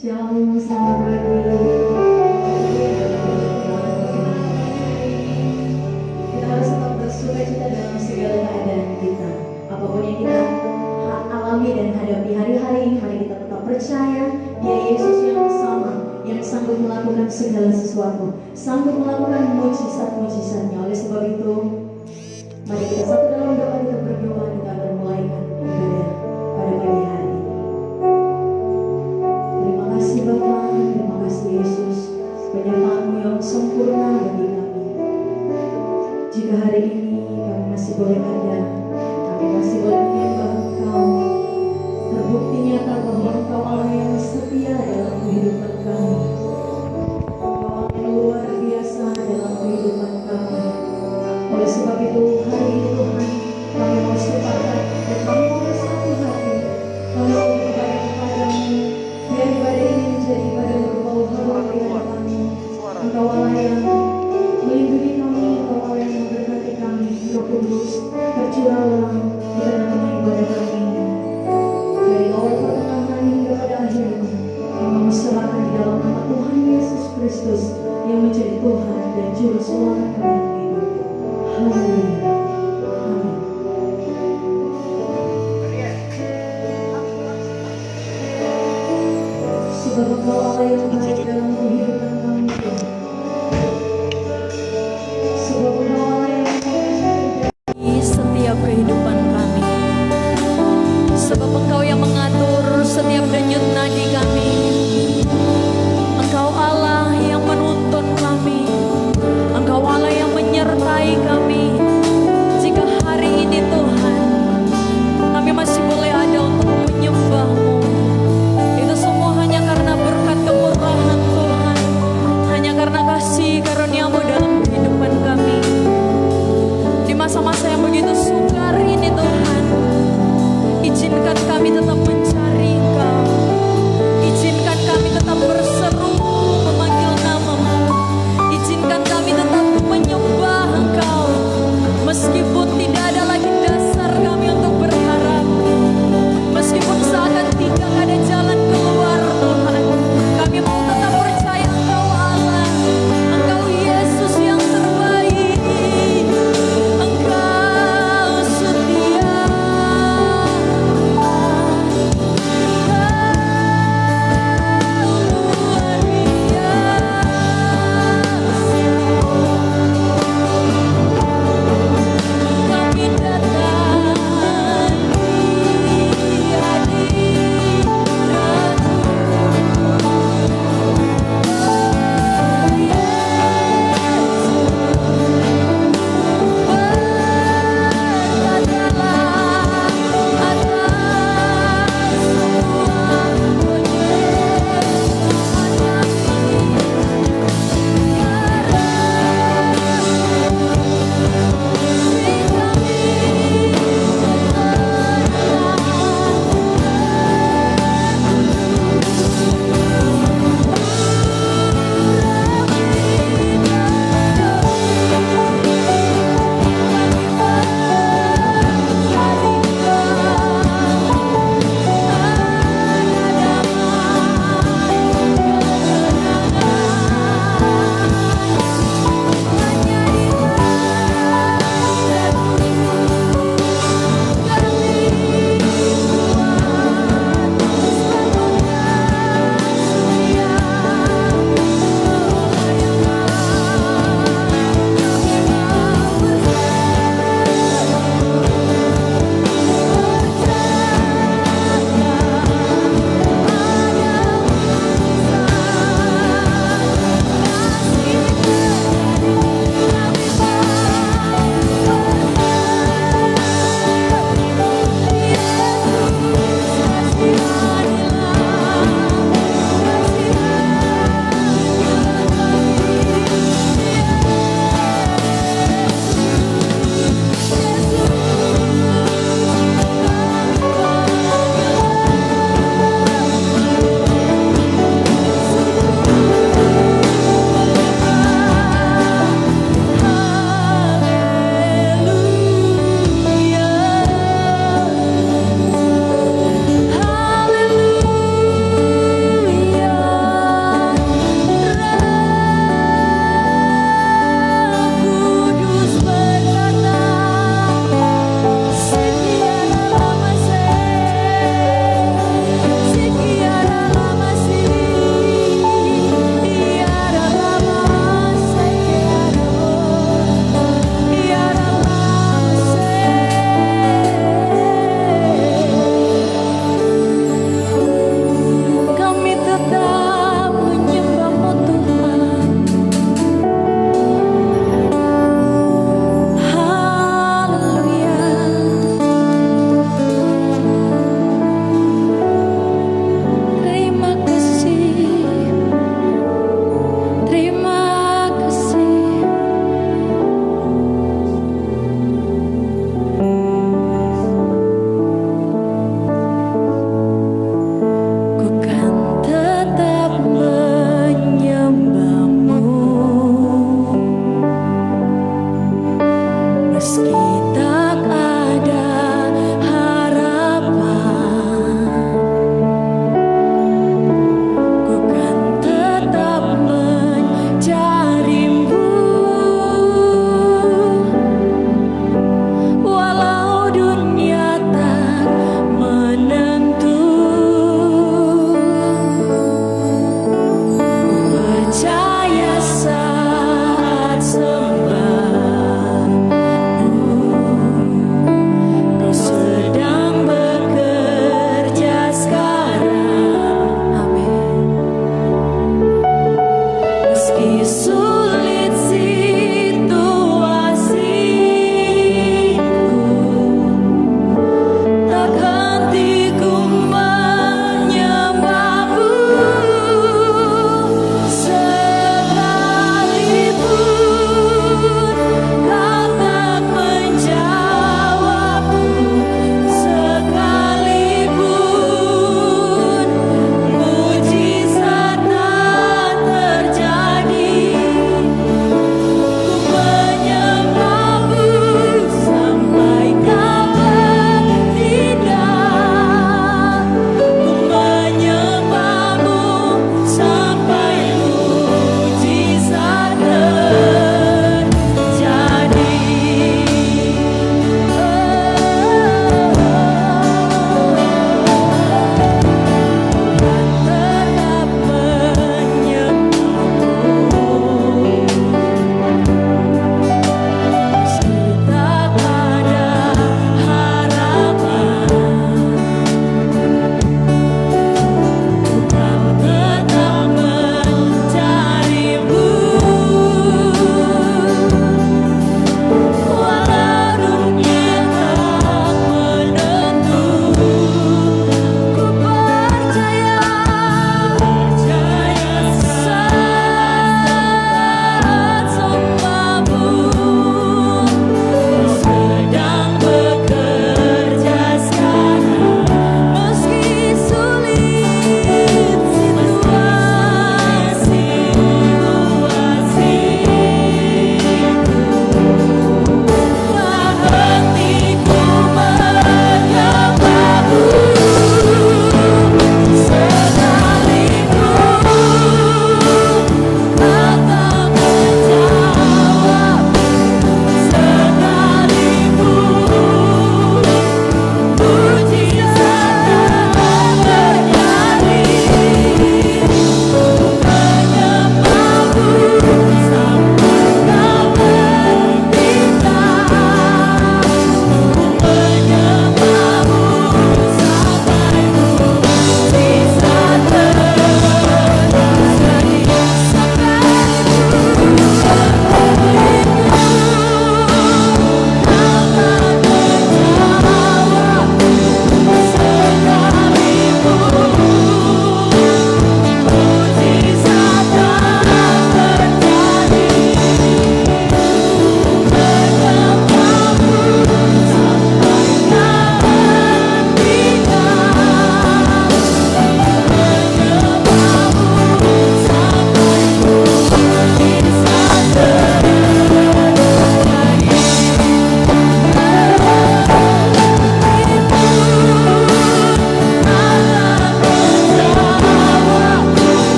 Shalom, selamat pagi. Kita harus tetap bersuka cita dalam segala keadaan kita. Apapun yang kita alami dan hadapi hari-hari ini, mari kita tetap percaya Dia Yesus yang sama, yang sanggup melakukan segala sesuatu, sanggup melakukan mujizat-mujizatnya. Oleh sebab itu, mari kita satu dalam doa, kita berdoa, kita akan mulaikan ibadah pada pagi hari. Terima kasih Bapa, terima kasih Yesus, penyertaan-Mu yang sempurna bagi kami. Jika hari ini kami masih boleh ada, kami masih boleh menyembah Engkau, terbukti nyata bahwa Engkau Allah yang setia dalam kehidupan kami. Engkau Allah yang luar biasa dalam kehidupan kami. Oleh sebab itu hari ini Tuhan, kami mau sepakat dan kami mau bersatu hati, kami mau beribadah kepadamu. Biar ibadah ini menjadi ibadah berbau harum di hadapan-Mu. Engkau Allah yang melindungi kami, Engkau Allah yang memberkati kami. Roh Kudus, bercurahlah di tengah-tengah ibadah kami ini. Dari awal pertengahan hingga pada akhirnya, kami mau serahkan di dalam nama Tuhan Yesus Kristus yang menjadi Tuhan dan Juru Selamat kami yang hidup. Haleluya. Amin. Sebab Engkau Allah yang baik dalam kehidupan kami, Tuhan. Sebab Engkau Allah yang di setiap kehidupan kami. Sebab Engkau yang mengatur setiap denyut nadi kami. Engkau Allah yang menuntun kami. Engkau Allah yang menyertai kami. Jika hari ini Tuhan, kami masih boleh ada untuk menyembah-Mu, itu semua hanya karena berkat kemurahan Tuhan, hanya karena kasih karunia-Mu dalam kehidupan kami. Di masa-masa yang begitu sukar ini Tuhan, izinkan kami tetap mencari Engkau. Izinkan kami tetap berseru memanggil nama-Mu. Izinkan kami tetap menyembah Engkau. Meskipun tidak ada lagi dasar kami untuk berharap, meskipun seakan tidak ada jalan keluar Tuhan, kami mau tetap percaya Engkau Allah, Engkau Yesus yang terbaik, Engkau setia.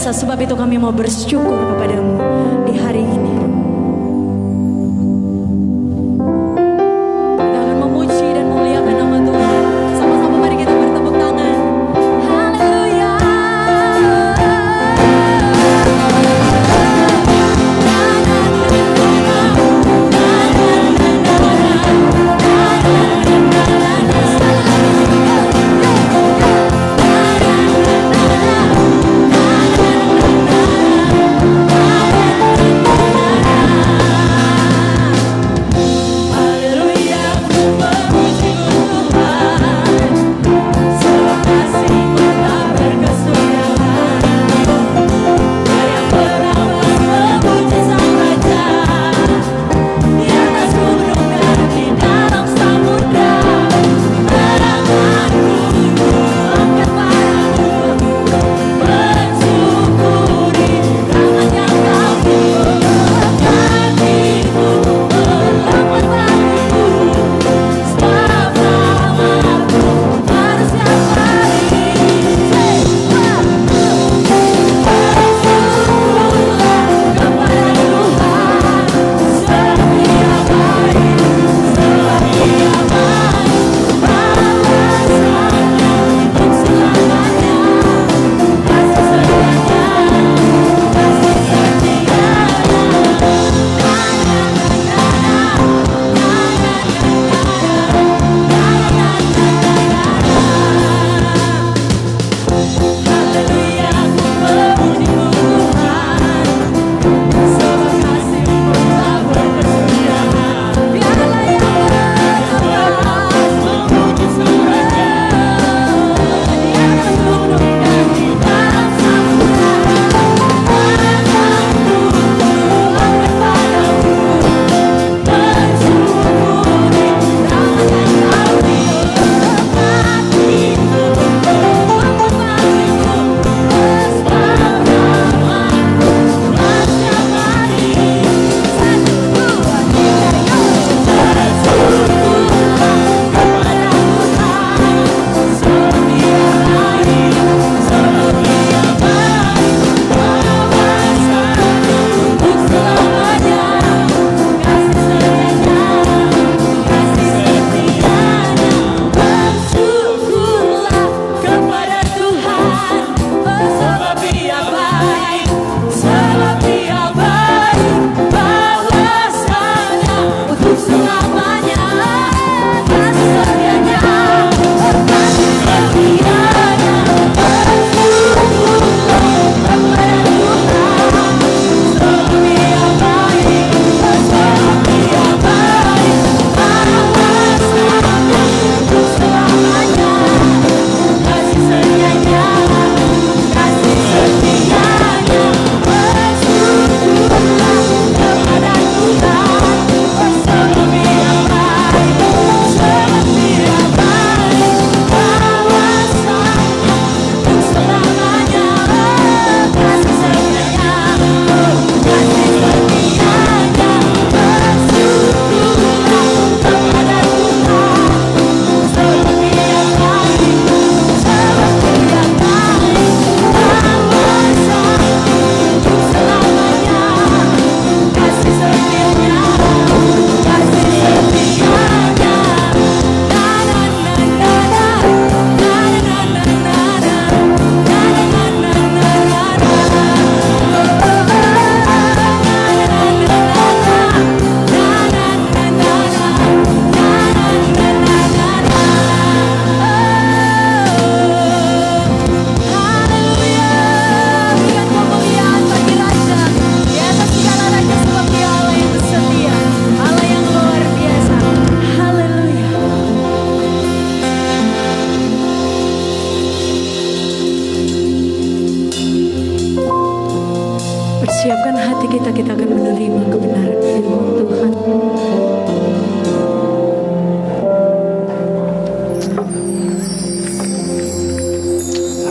biasa. Sebab itu kami mau bersyukur kepadamu di hari ini. Kita akan memuji dan muliakan nama Tuhan. Sama-sama mari kita bertepuk tangan. Haleluya. Persiapkan hati kita, kita akan menerima kebenaran firman Tuhan.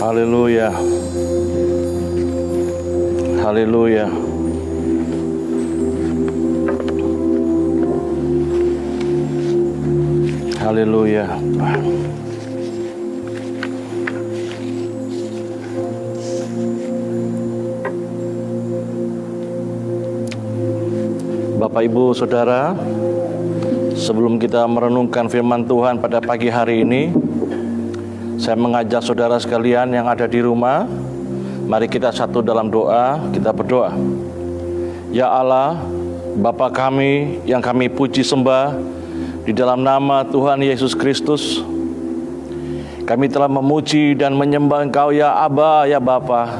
Haleluya. Haleluya. Haleluya. Bapak, Ibu, Saudara, sebelum kita merenungkan firman Tuhan pada pagi hari ini, saya mengajak saudara sekalian yang ada di rumah, mari kita satu dalam doa, kita berdoa. Ya Allah, Bapa kami yang kami puji sembah, di dalam nama Tuhan Yesus Kristus, kami telah memuji dan menyembah Engkau ya Aba, ya Bapa.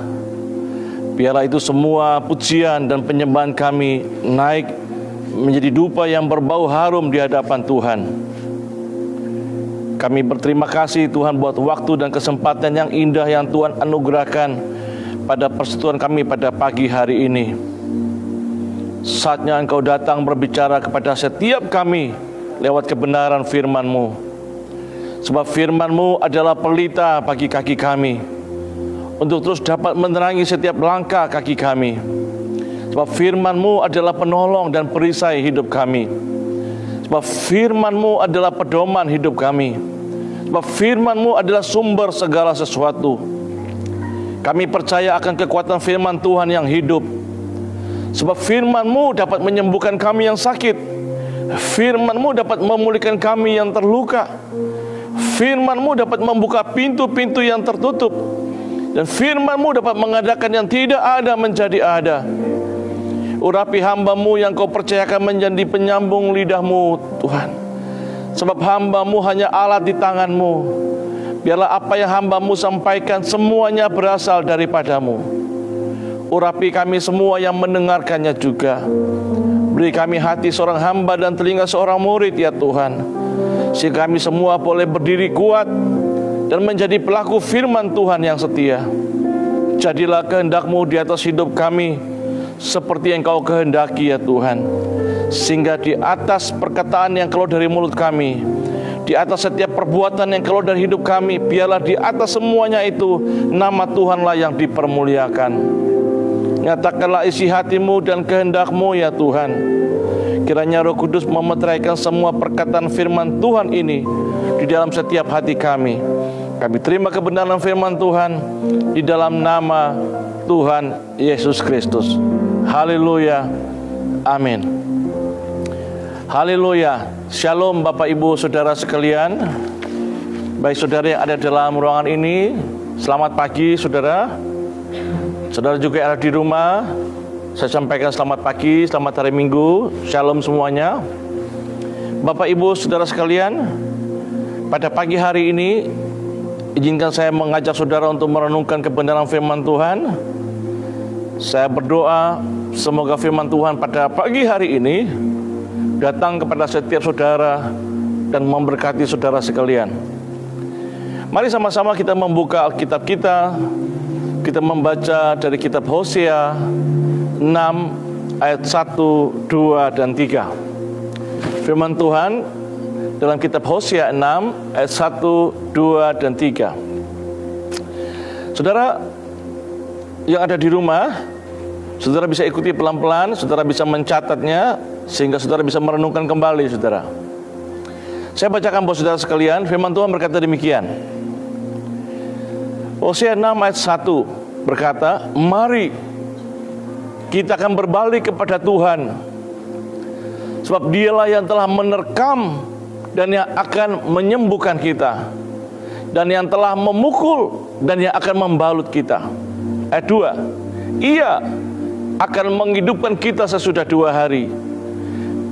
Biarlah itu semua pujian dan penyembahan kami naik menjadi dupa yang berbau harum di hadapan Tuhan. Kami berterima kasih Tuhan buat waktu dan kesempatan yang indah yang Tuhan anugerahkan pada persekutuan kami pada pagi hari ini. Saatnya Engkau datang berbicara kepada setiap kami lewat kebenaran firman-Mu. Sebab firman-Mu adalah pelita bagi kaki kami, untuk terus dapat menerangi setiap langkah kaki kami. Sebab firman-Mu adalah penolong dan perisai hidup kami. Sebab firman-Mu adalah pedoman hidup kami. Sebab firman-Mu adalah sumber segala sesuatu. Kami percaya akan kekuatan firman Tuhan yang hidup. Sebab firman-Mu dapat menyembuhkan kami yang sakit. Firman-Mu dapat memulihkan kami yang terluka. Firman-Mu dapat membuka pintu-pintu yang tertutup. Dan firman-Mu dapat mengadakan yang tidak ada menjadi ada. Urapi hamba-Mu yang Kau percayakan menjadi penyambung lidah-Mu, Tuhan. Sebab hamba-Mu hanya alat di tangan-Mu. Biarlah apa yang hamba-Mu sampaikan semuanya berasal daripada-Mu. Urapi kami semua yang mendengarkannya juga. Beri kami hati seorang hamba dan telinga seorang murid ya Tuhan, sehingga kami semua boleh berdiri kuat dan menjadi pelaku firman Tuhan yang setia. Jadilah kehendak-Mu di atas hidup kami seperti yang Kau kehendaki ya Tuhan. Sehingga di atas perkataan yang keluar dari mulut kami, di atas setiap perbuatan yang keluar dari hidup kami, biarlah di atas semuanya itu nama Tuhanlah yang dipermuliakan. Nyatakanlah isi hati-Mu dan kehendak-Mu ya Tuhan. Kiranya Roh Kudus memeteraikan semua perkataan firman Tuhan ini di dalam setiap hati kami. Kami terima kebenaran firman Tuhan di dalam nama Tuhan Yesus Kristus. Haleluya. Amin. Haleluya. Shalom Bapak Ibu Saudara sekalian. Baik saudara yang ada dalam ruangan ini, selamat pagi saudara. Saudara juga yang ada di rumah, saya sampaikan selamat pagi, selamat hari Minggu. Shalom semuanya. Bapak Ibu Saudara sekalian, pada pagi hari ini izinkan saya mengajak saudara untuk merenungkan kebenaran firman Tuhan. Saya berdoa semoga firman Tuhan pada pagi hari ini datang kepada setiap saudara dan memberkati saudara sekalian. Mari sama-sama kita membuka Alkitab kita. Kita membaca dari kitab Hosea 6 ayat 1, 2, dan 3. Firman Tuhan dalam kitab Hosea 6 ayat 1, 2, dan 3. Saudara yang ada di rumah, saudara bisa ikuti pelan-pelan, saudara bisa mencatatnya sehingga saudara bisa merenungkan kembali saudara. Saya bacakan buat saudara sekalian, firman Tuhan berkata demikian. Hosea 6 ayat 1 berkata, mari kita akan berbalik kepada Tuhan, sebab Dialah yang telah menerkam dan yang akan menyembuhkan kita, dan yang telah memukul dan yang akan membalut kita. Ayat 2, Ia akan menghidupkan kita sesudah 2 hari.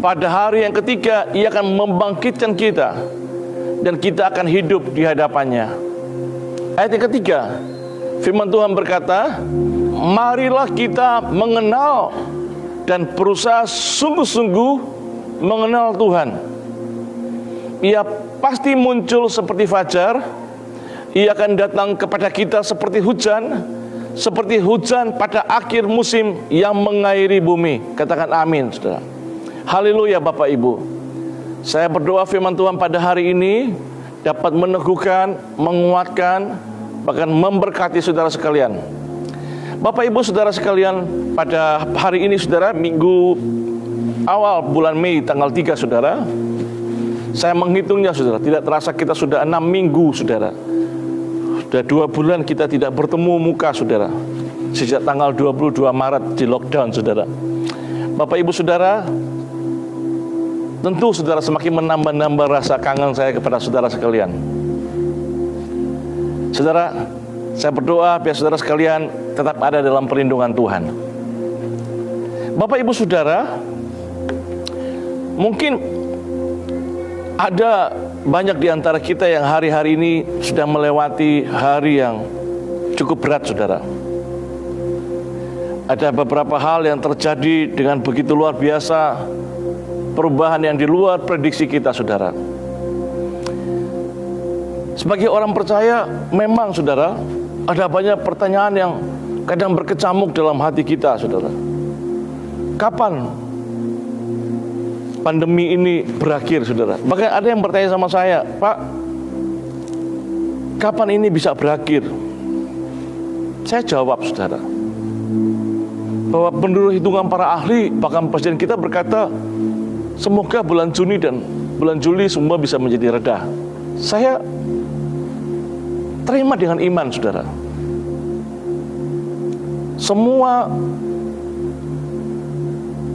Pada hari yang ketiga Ia akan membangkitkan kita, dan kita akan hidup di hadapannya. Ayat yang ketiga, firman Tuhan berkata, marilah kita mengenal dan berusaha sungguh-sungguh mengenal Tuhan. Ia pasti muncul seperti fajar. Ia akan datang kepada kita seperti hujan pada akhir musim yang mengairi bumi. Katakan amin, saudara. Haleluya Bapak Ibu. Saya berdoa firman Tuhan pada hari ini dapat meneguhkan, menguatkan, bahkan memberkati saudara sekalian. Bapak Ibu Saudara sekalian, pada hari ini saudara, minggu awal bulan Mei tanggal 3 saudara, saya menghitungnya saudara, tidak terasa kita sudah 6 minggu saudara. Sudah 2 bulan kita tidak bertemu muka saudara, sejak tanggal 22 Maret di lockdown saudara. Bapak Ibu Saudara, tentu saudara semakin menambah-nambah rasa kangen saya kepada saudara sekalian. Saudara, saya berdoa biar saudara sekalian tetap ada dalam perlindungan Tuhan. Bapak Ibu Saudara, mungkin ada banyak di antara kita yang hari-hari ini sudah melewati hari yang cukup berat, saudara. Ada beberapa hal yang terjadi dengan begitu luar biasa, perubahan yang di luar prediksi kita, saudara. Sebagai orang percaya, memang saudara, ada banyak pertanyaan yang kadang berkecamuk dalam hati kita, saudara. Kapan pandemi ini berakhir, saudara? Bahkan ada yang bertanya sama saya, Pak, kapan ini bisa berakhir? Saya jawab, saudara, bahwa menurut hitungan para ahli, bahkan presiden kita berkata, semoga bulan Juni dan bulan Juli semua bisa menjadi reda. Saya terima dengan iman, saudara. Semua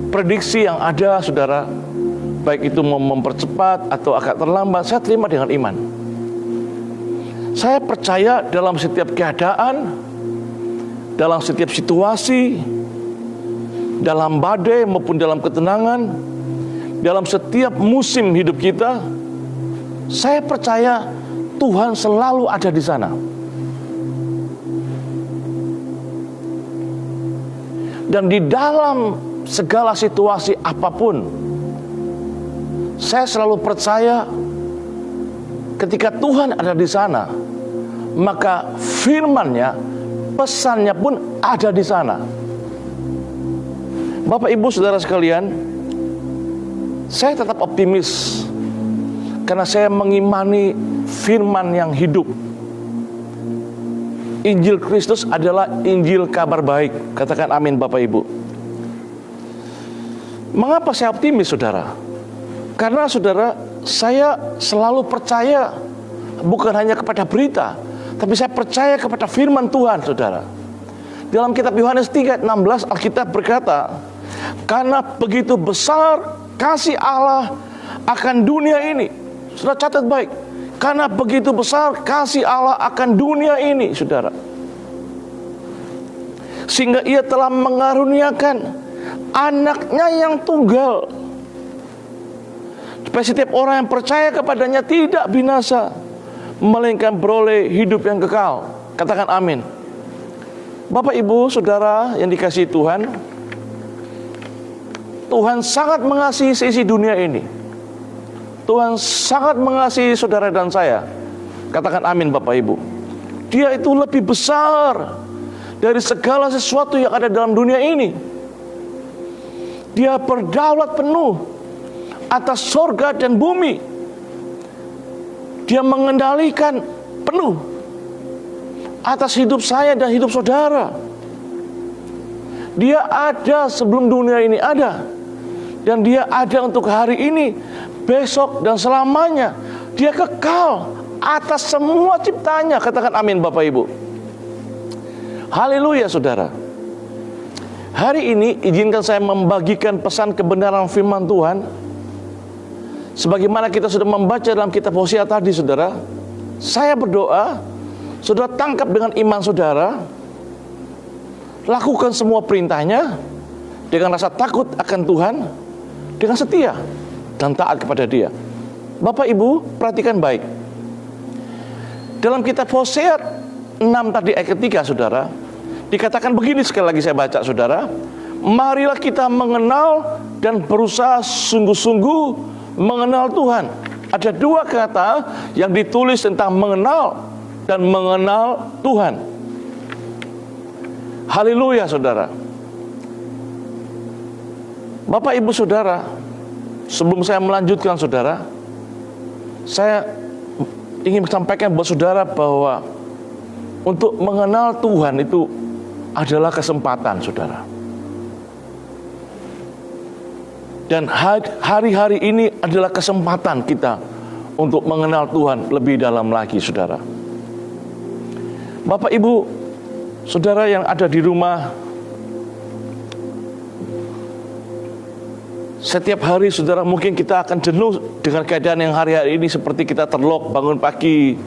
prediksi yang ada, saudara, baik itu mau mempercepat atau agak terlambat, saya terima dengan iman. Saya percaya dalam setiap keadaan, dalam setiap situasi, dalam badai maupun dalam ketenangan, dalam setiap musim hidup kita, saya percaya Tuhan selalu ada di sana. Dan di dalam segala situasi apapun, saya selalu percaya ketika Tuhan ada di sana, maka firman-Nya, pesannya pun ada di sana. Bapak Ibu Saudara sekalian, saya tetap optimis karena saya mengimani firman yang hidup. Injil Kristus adalah Injil kabar baik. Katakan amin, Bapak Ibu. Mengapa saya optimis, saudara? Karena saudara, saya selalu percaya bukan hanya kepada berita, tapi saya percaya kepada firman Tuhan, saudara. Dalam kitab Yohanes 3:16 Alkitab berkata, karena begitu besar kasih Allah akan dunia ini. Sudah catat baik. Karena begitu besar kasih Allah akan dunia ini, saudara, sehingga Ia telah mengaruniakan anaknya yang tunggal, supaya setiap orang yang percaya kepadanya tidak binasa, melainkan beroleh hidup yang kekal. Katakan amin. Bapak Ibu Saudara yang dikasihi Tuhan, Tuhan sangat mengasihi seisi dunia ini. Tuhan sangat mengasihi saudara dan saya. Katakan amin, Bapak Ibu. Dia itu lebih besar dari segala sesuatu yang ada dalam dunia ini. Dia berdaulat penuh atas sorga dan bumi. Dia mengendalikan penuh atas hidup saya dan hidup saudara. Dia ada sebelum dunia ini ada, dan Dia ada untuk hari ini, besok, dan selamanya. Dia kekal atas semua ciptanya. Katakan amin, Bapak Ibu. Haleluya, saudara. Hari ini izinkan saya membagikan pesan kebenaran firman Tuhan, sebagaimana kita sudah membaca dalam kitab Hosea tadi, saudara. Saya berdoa saudara tangkap dengan iman saudara, lakukan semua perintahnya dengan rasa takut akan Tuhan, dengan setia dan taat kepada Dia. Bapak Ibu perhatikan baik. Dalam kitab Hosea 6 tadi ayat ketiga, saudara, dikatakan begini, sekali lagi saya baca, saudara. Marilah kita mengenal dan berusaha sungguh-sungguh mengenal Tuhan. Ada dua kata yang ditulis tentang mengenal dan mengenal Tuhan. Haleluya, saudara. Bapak Ibu Saudara, sebelum saya melanjutkan, saudara, saya ingin sampaikan buat saudara bahwa untuk mengenal Tuhan itu adalah kesempatan, saudara. Dan hari-hari ini adalah kesempatan kita untuk mengenal Tuhan lebih dalam lagi, saudara. Bapak Ibu Saudara yang ada di rumah, Setiap hari saudara mungkin kita akan jenuh dengan keadaan yang hari-hari ini, seperti kita terlok, bangun pagi,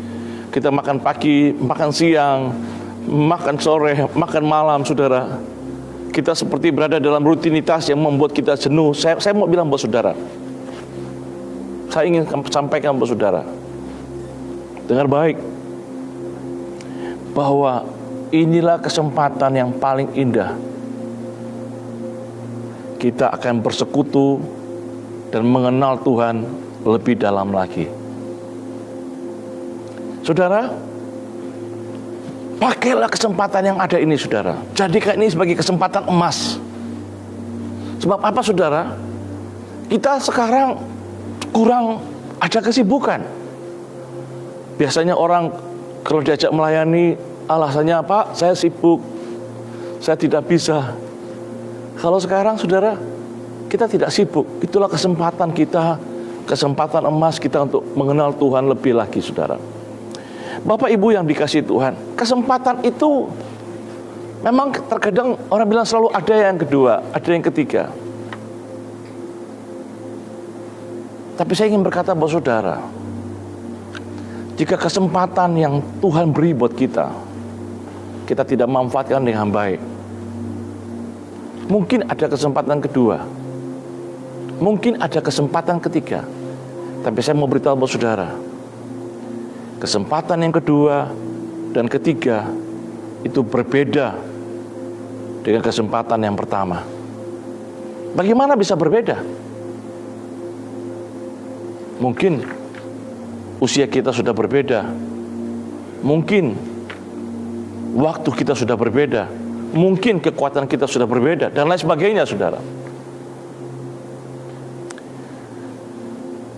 kita makan pagi, makan siang, makan sore, makan malam saudara. Kita seperti berada dalam rutinitas yang membuat kita jenuh. Saya mau bilang buat saudara, saya ingin sampaikan buat saudara, dengar baik, bahwa inilah kesempatan yang paling indah. Kita akan bersekutu dan mengenal Tuhan lebih dalam lagi. Saudara, pakailah kesempatan yang ada ini saudara. Jadikan ini sebagai kesempatan emas. Sebab apa saudara? Kita sekarang kurang ada kesibukan. Biasanya orang kalau diajak melayani, alasannya apa? Saya sibuk, saya tidak bisa. Kalau sekarang saudara, kita tidak sibuk. Itulah kesempatan kita, kesempatan emas kita untuk mengenal Tuhan lebih lagi saudara. Bapak Ibu yang dikasihi Tuhan, kesempatan itu memang terkadang orang bilang selalu ada yang kedua, ada yang ketiga. Tapi saya ingin berkata buat saudara, jika kesempatan yang Tuhan beri buat kita, kita tidak memanfaatkan dengan baik, mungkin ada kesempatan kedua, mungkin ada kesempatan ketiga. Tapi saya mau beritahu buat saudara, kesempatan yang kedua dan ketiga itu berbeda dengan kesempatan yang pertama. Bagaimana bisa berbeda? Mungkin usia kita sudah berbeda, mungkin waktu kita sudah berbeda, mungkin kekuatan kita sudah berbeda, dan lain sebagainya saudara.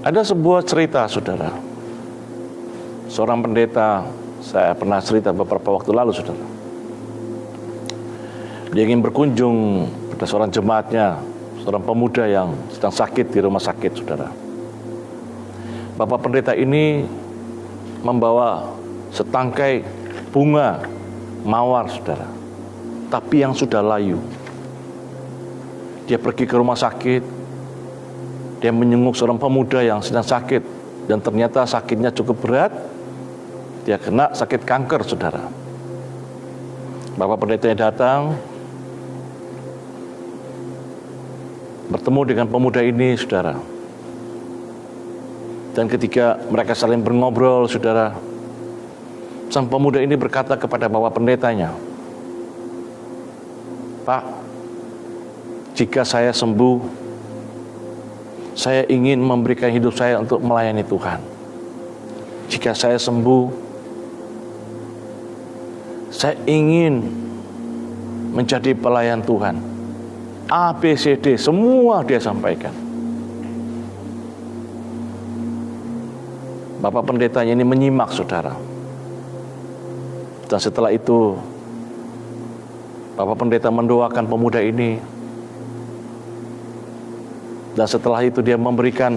Ada sebuah cerita saudara. Seorang pendeta, saya pernah cerita beberapa waktu lalu saudara. Dia ingin berkunjung pada seorang jemaatnya, seorang pemuda yang sedang sakit di rumah sakit saudara. Bapak pendeta ini membawa setangkai bunga mawar saudara, tapi yang sudah layu. Dia pergi ke rumah sakit, dia menyenguk seorang pemuda yang sedang sakit, dan ternyata sakitnya cukup berat. Dia kena sakit kanker saudara. Bapak pendetanya datang, bertemu dengan pemuda ini saudara. Dan ketika mereka saling berngobrol saudara, sang pemuda ini berkata kepada bapak pendetanya, "Pak, jika saya sembuh, saya ingin memberikan hidup saya untuk melayani Tuhan. Jika saya sembuh, saya ingin menjadi pelayan Tuhan." A, B, C, D, semua dia sampaikan. Bapak pendetanya ini menyimak saudara. Dan setelah itu Bapak pendeta mendoakan pemuda ini. Dan setelah itu dia memberikan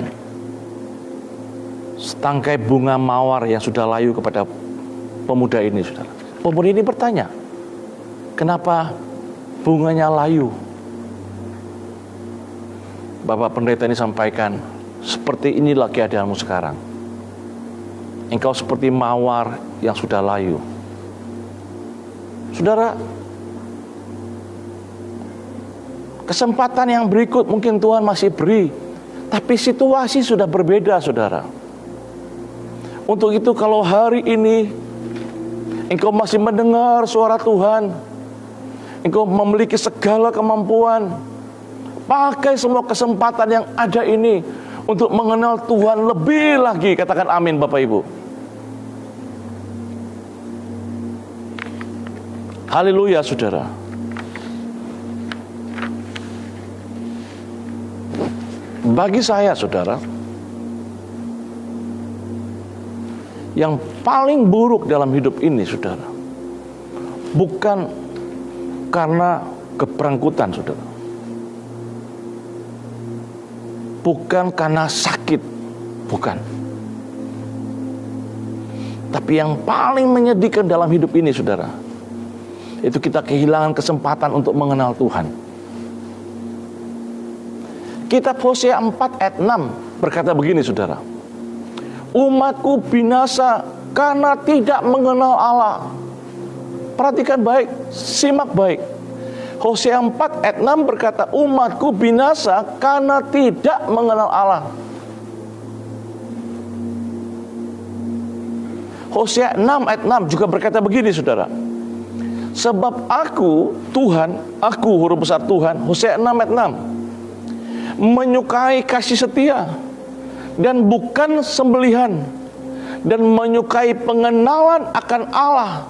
setangkai bunga mawar yang sudah layu kepada pemuda ini saudara. Pemuda ini bertanya, kenapa bunganya layu? Bapak pendeta ini sampaikan, seperti inilah keadaanmu sekarang. Engkau seperti mawar yang sudah layu. Saudara, kesempatan yang berikut mungkin Tuhan masih beri, tapi situasi sudah berbeda saudara. Untuk itu kalau hari ini engkau masih mendengar suara Tuhan, engkau memiliki segala kemampuan, pakai semua kesempatan yang ada ini untuk mengenal Tuhan lebih lagi. Katakan amin Bapak Ibu. Haleluya saudara. Bagi saya saudara, yang paling buruk dalam hidup ini saudara, bukan karena keberangkutan saudara, bukan karena sakit, bukan. Tapi yang paling menyedihkan dalam hidup ini saudara, itu kita kehilangan kesempatan untuk mengenal Tuhan. Kitab Hosea 4 ayat 6 berkata begini saudara. Umatku binasa karena tidak mengenal Allah. Perhatikan baik, simak baik. Hosea 4 ayat 6 berkata, umatku binasa karena tidak mengenal Allah. Hosea 6 ayat 6 juga berkata begini saudara. Sebab aku, Tuhan, aku huruf besar Tuhan, Hosea 6 ayat 6, menyukai kasih setia dan bukan sembelihan, dan menyukai pengenalan akan Allah,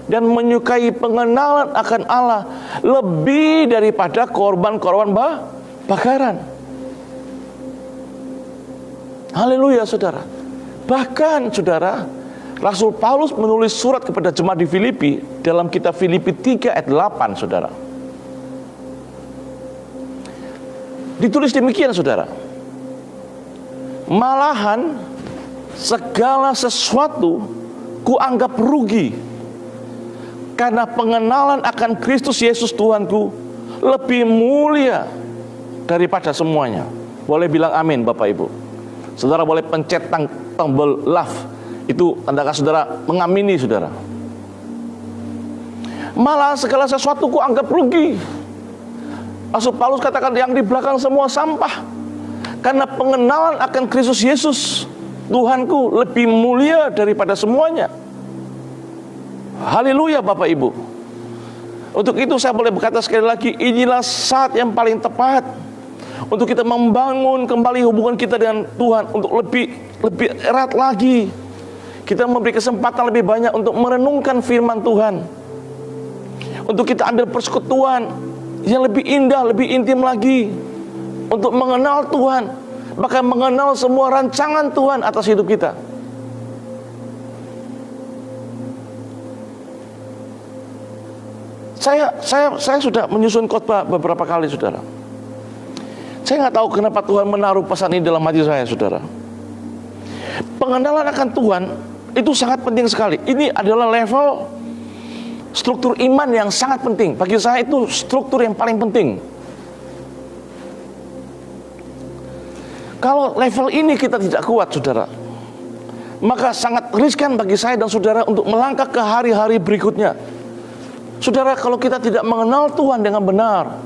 dan menyukai pengenalan akan Allah lebih daripada korban-korban bakaran. Haleluya saudara. Bahkan saudara, Rasul Paulus menulis surat kepada jemaat di Filipi dalam kitab Filipi 3 ayat 8 saudara. Ditulis demikian saudara. Malahan segala sesuatu kuanggap rugi karena pengenalan akan Kristus Yesus Tuhanku lebih mulia daripada semuanya. Boleh bilang amin Bapak Ibu. Saudara boleh pencet tombol love. Itu tandakah saudara mengamini saudara. Malah segala sesuatu ku anggap rugi. Rasul Paulus katakan yang di belakang semua sampah, karena pengenalan akan Kristus Yesus Tuhanku lebih mulia daripada semuanya. Haleluya Bapak Ibu. Untuk itu saya boleh berkata sekali lagi, inilah saat yang paling tepat untuk kita membangun kembali hubungan kita dengan Tuhan, untuk lebih erat lagi. Kita memberi kesempatan lebih banyak untuk merenungkan firman Tuhan, untuk kita ambil persekutuan yang lebih indah, lebih intim lagi, untuk mengenal Tuhan, bahkan mengenal semua rancangan Tuhan atas hidup kita. Saya sudah menyusun khotbah beberapa kali saudara. Saya nggak tahu kenapa Tuhan menaruh pesan ini dalam hati saya saudara. Pengenalan akan Tuhan itu sangat penting sekali. Ini adalah level struktur iman yang sangat penting. Bagi saya itu struktur yang paling penting. Kalau level ini kita tidak kuat saudara, maka sangat riskan bagi saya dan saudara untuk melangkah ke hari-hari berikutnya. Saudara, kalau kita tidak mengenal Tuhan dengan benar,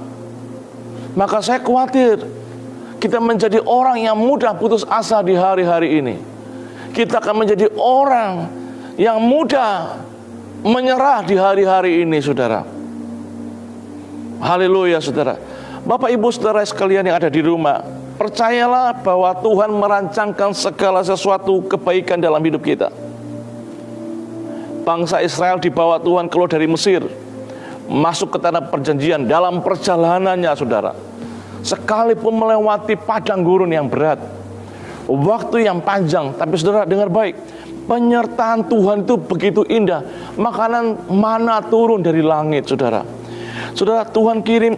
maka saya khawatir kita menjadi orang yang mudah putus asa di hari-hari ini. Kita akan menjadi orang yang mudah menyerah di hari-hari ini saudara. Haleluya saudara. Bapak ibu saudara sekalian yang ada di rumah, percayalah bahwa Tuhan merancangkan segala sesuatu kebaikan dalam hidup kita. Bangsa Israel dibawa Tuhan keluar dari Mesir, masuk ke tanah perjanjian. Dalam perjalanannya saudara, sekalipun melewati padang gurun yang berat, waktu yang panjang, tapi saudara dengar baik, penyertaan Tuhan itu begitu indah. Makanan mana turun dari langit saudara. Saudara, Tuhan kirim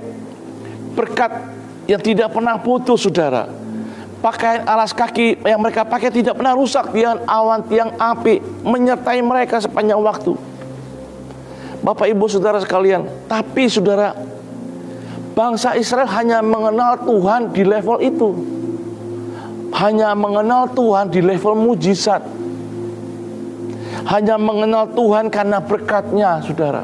berkat yang tidak pernah putus saudara. Pakaian alas kaki yang mereka pakai tidak pernah rusak. Tiang awan, tiang api menyertai mereka sepanjang waktu. Bapak ibu saudara sekalian, tapi saudara, bangsa Israel hanya mengenal Tuhan di level itu, hanya mengenal Tuhan di level mujizat, hanya mengenal Tuhan karena berkatnya saudara.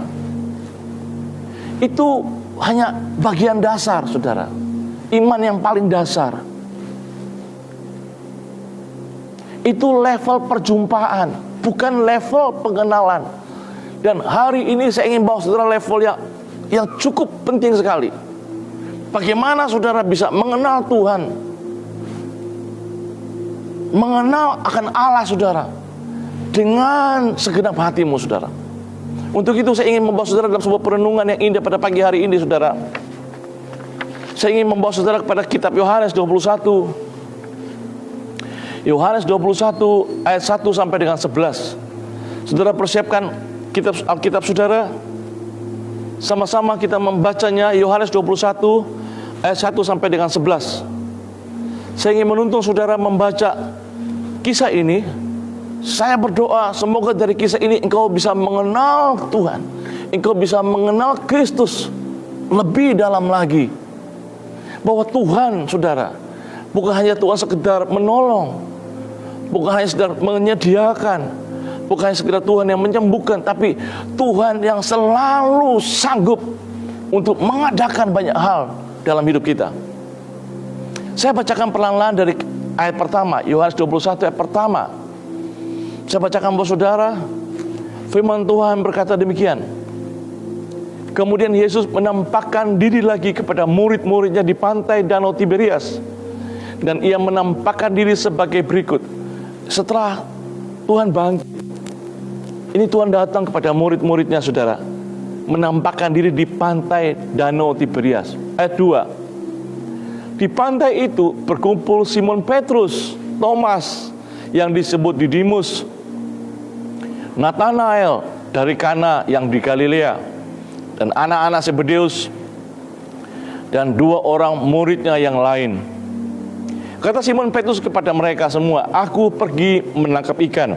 Itu hanya bagian dasar saudara, iman yang paling dasar. Itu level perjumpaan, bukan level pengenalan. Dan hari ini saya ingin bawa saudara level yang cukup penting sekali. Bagaimana saudara bisa mengenal Tuhan, mengenal akan Allah saudara, dengan segenap hatimu saudara. Untuk itu saya ingin membawa saudara dalam sebuah perenungan yang indah pada pagi hari ini saudara. Saya ingin membawa saudara kepada kitab Yohanes 21. Yohanes 21 ayat 1 sampai dengan 11. Saudara persiapkan Alkitab saudara. Sama-sama kita membacanya. Yohanes 21 ayat 1 sampai dengan 11. Saya ingin menuntun saudara membaca kisah ini. Saya berdoa semoga dari kisah ini engkau bisa mengenal Tuhan, engkau bisa mengenal Kristus lebih dalam lagi. bahwa Tuhan, saudara, bukan hanya Tuhan sekedar menolong, bukan hanya sekedar menyediakan, bukan hanya sekedar Tuhan yang menyembuhkan, tapi Tuhan yang selalu sanggup untuk mengadakan banyak hal dalam hidup kita. Saya bacakan perlahan-lahan dari ayat pertama, Yohanes 21 ayat pertama. Saya bacakan buat saudara. Firman Tuhan berkata demikian. Kemudian Yesus menampakkan diri lagi kepada murid-muridnya di pantai Danau Tiberias. Dan ia menampakkan diri sebagai berikut. Setelah Tuhan bangkit, ini Tuhan datang kepada murid-muridnya, saudara, menampakkan diri di pantai Danau Tiberias. Ayat 2. Di pantai itu berkumpul Simon Petrus, Thomas yang disebut Didimus, Nathanael dari Kana yang di Galilea, dan anak-anak Zebedeus, dan 2 orang muridnya yang lain. Kata Simon Petrus kepada mereka semua, "Aku pergi menangkap ikan."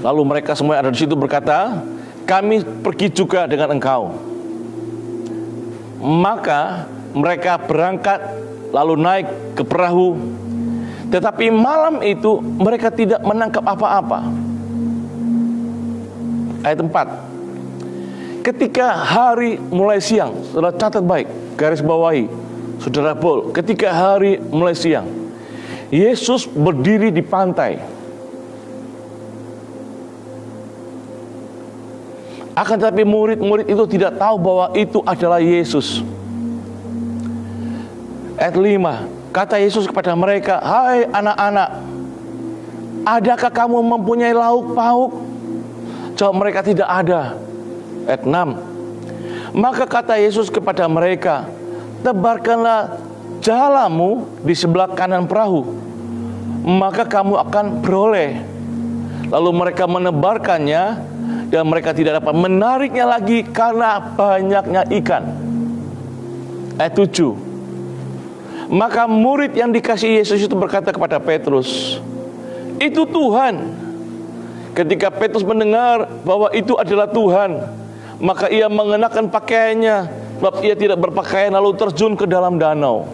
Lalu mereka semua yang ada di situ berkata, "Kami pergi juga dengan engkau." Maka mereka berangkat lalu naik ke perahu. Tetapi malam itu mereka tidak menangkap apa-apa. Ayat 4. Ketika hari mulai siang, saudara catat baik, garis bawahi, saudara Paul, ketika hari mulai siang, Yesus berdiri di pantai. Akan tetapi murid-murid itu tidak tahu bahwa itu adalah Yesus. Ayat 5, kata Yesus kepada mereka, "Hai anak-anak, adakah kamu mempunyai lauk pauk?" Jawab mereka, "Tidak ada." Ayat 6, maka kata Yesus kepada mereka, "Tebarkanlah jalamu di sebelah kanan perahu, maka kamu akan beroleh." Lalu mereka menebarkannya, dan mereka tidak dapat menariknya lagi karena banyaknya ikan. Ayat 7, maka murid yang dikasihi Yesus itu berkata kepada Petrus, "Itu Tuhan." Ketika Petrus mendengar bahwa itu adalah Tuhan, maka ia mengenakan pakaiannya, sebab ia tidak berpakaian, lalu terjun ke dalam danau.